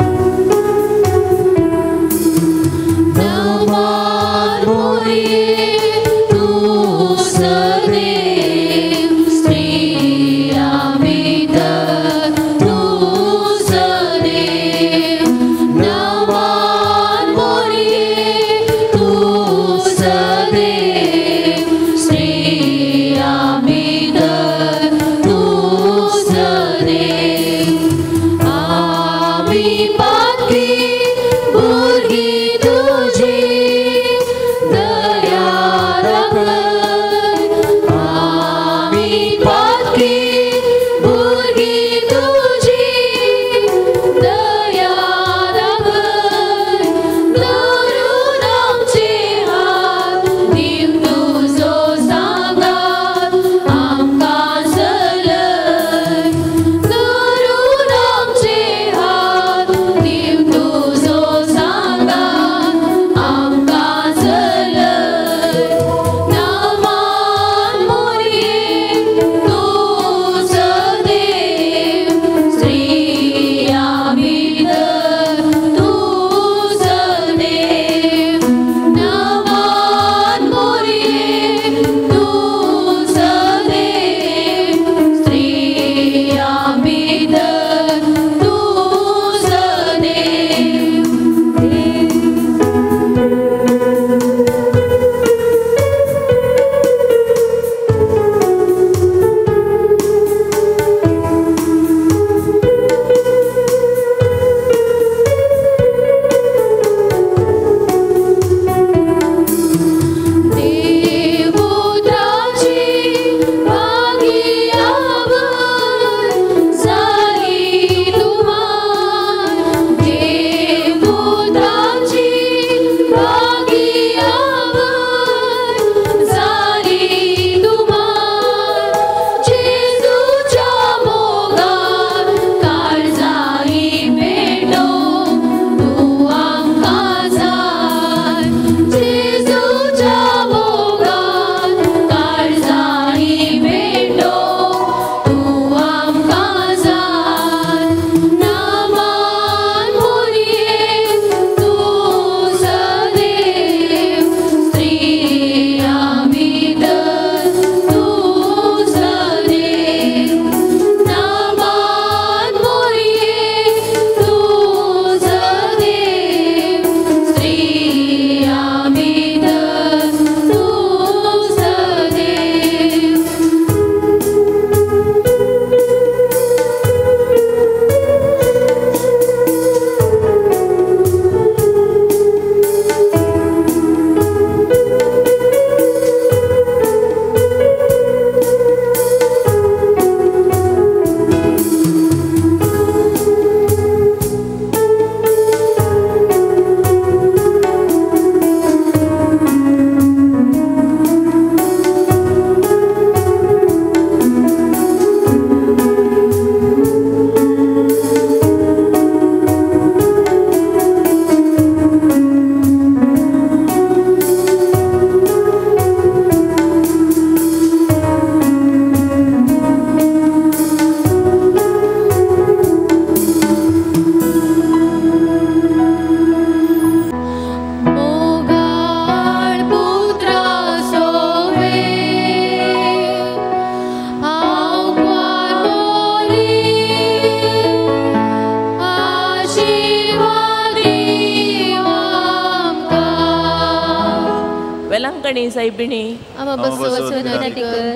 आनी सायबिणी आमकां बसवत विनंती कर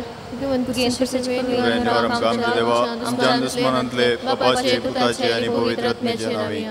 आमच्या देवा आमच्या दुस्मनांतले पापाचे पुताचे आनी पवित्र आत्म्याचे नावे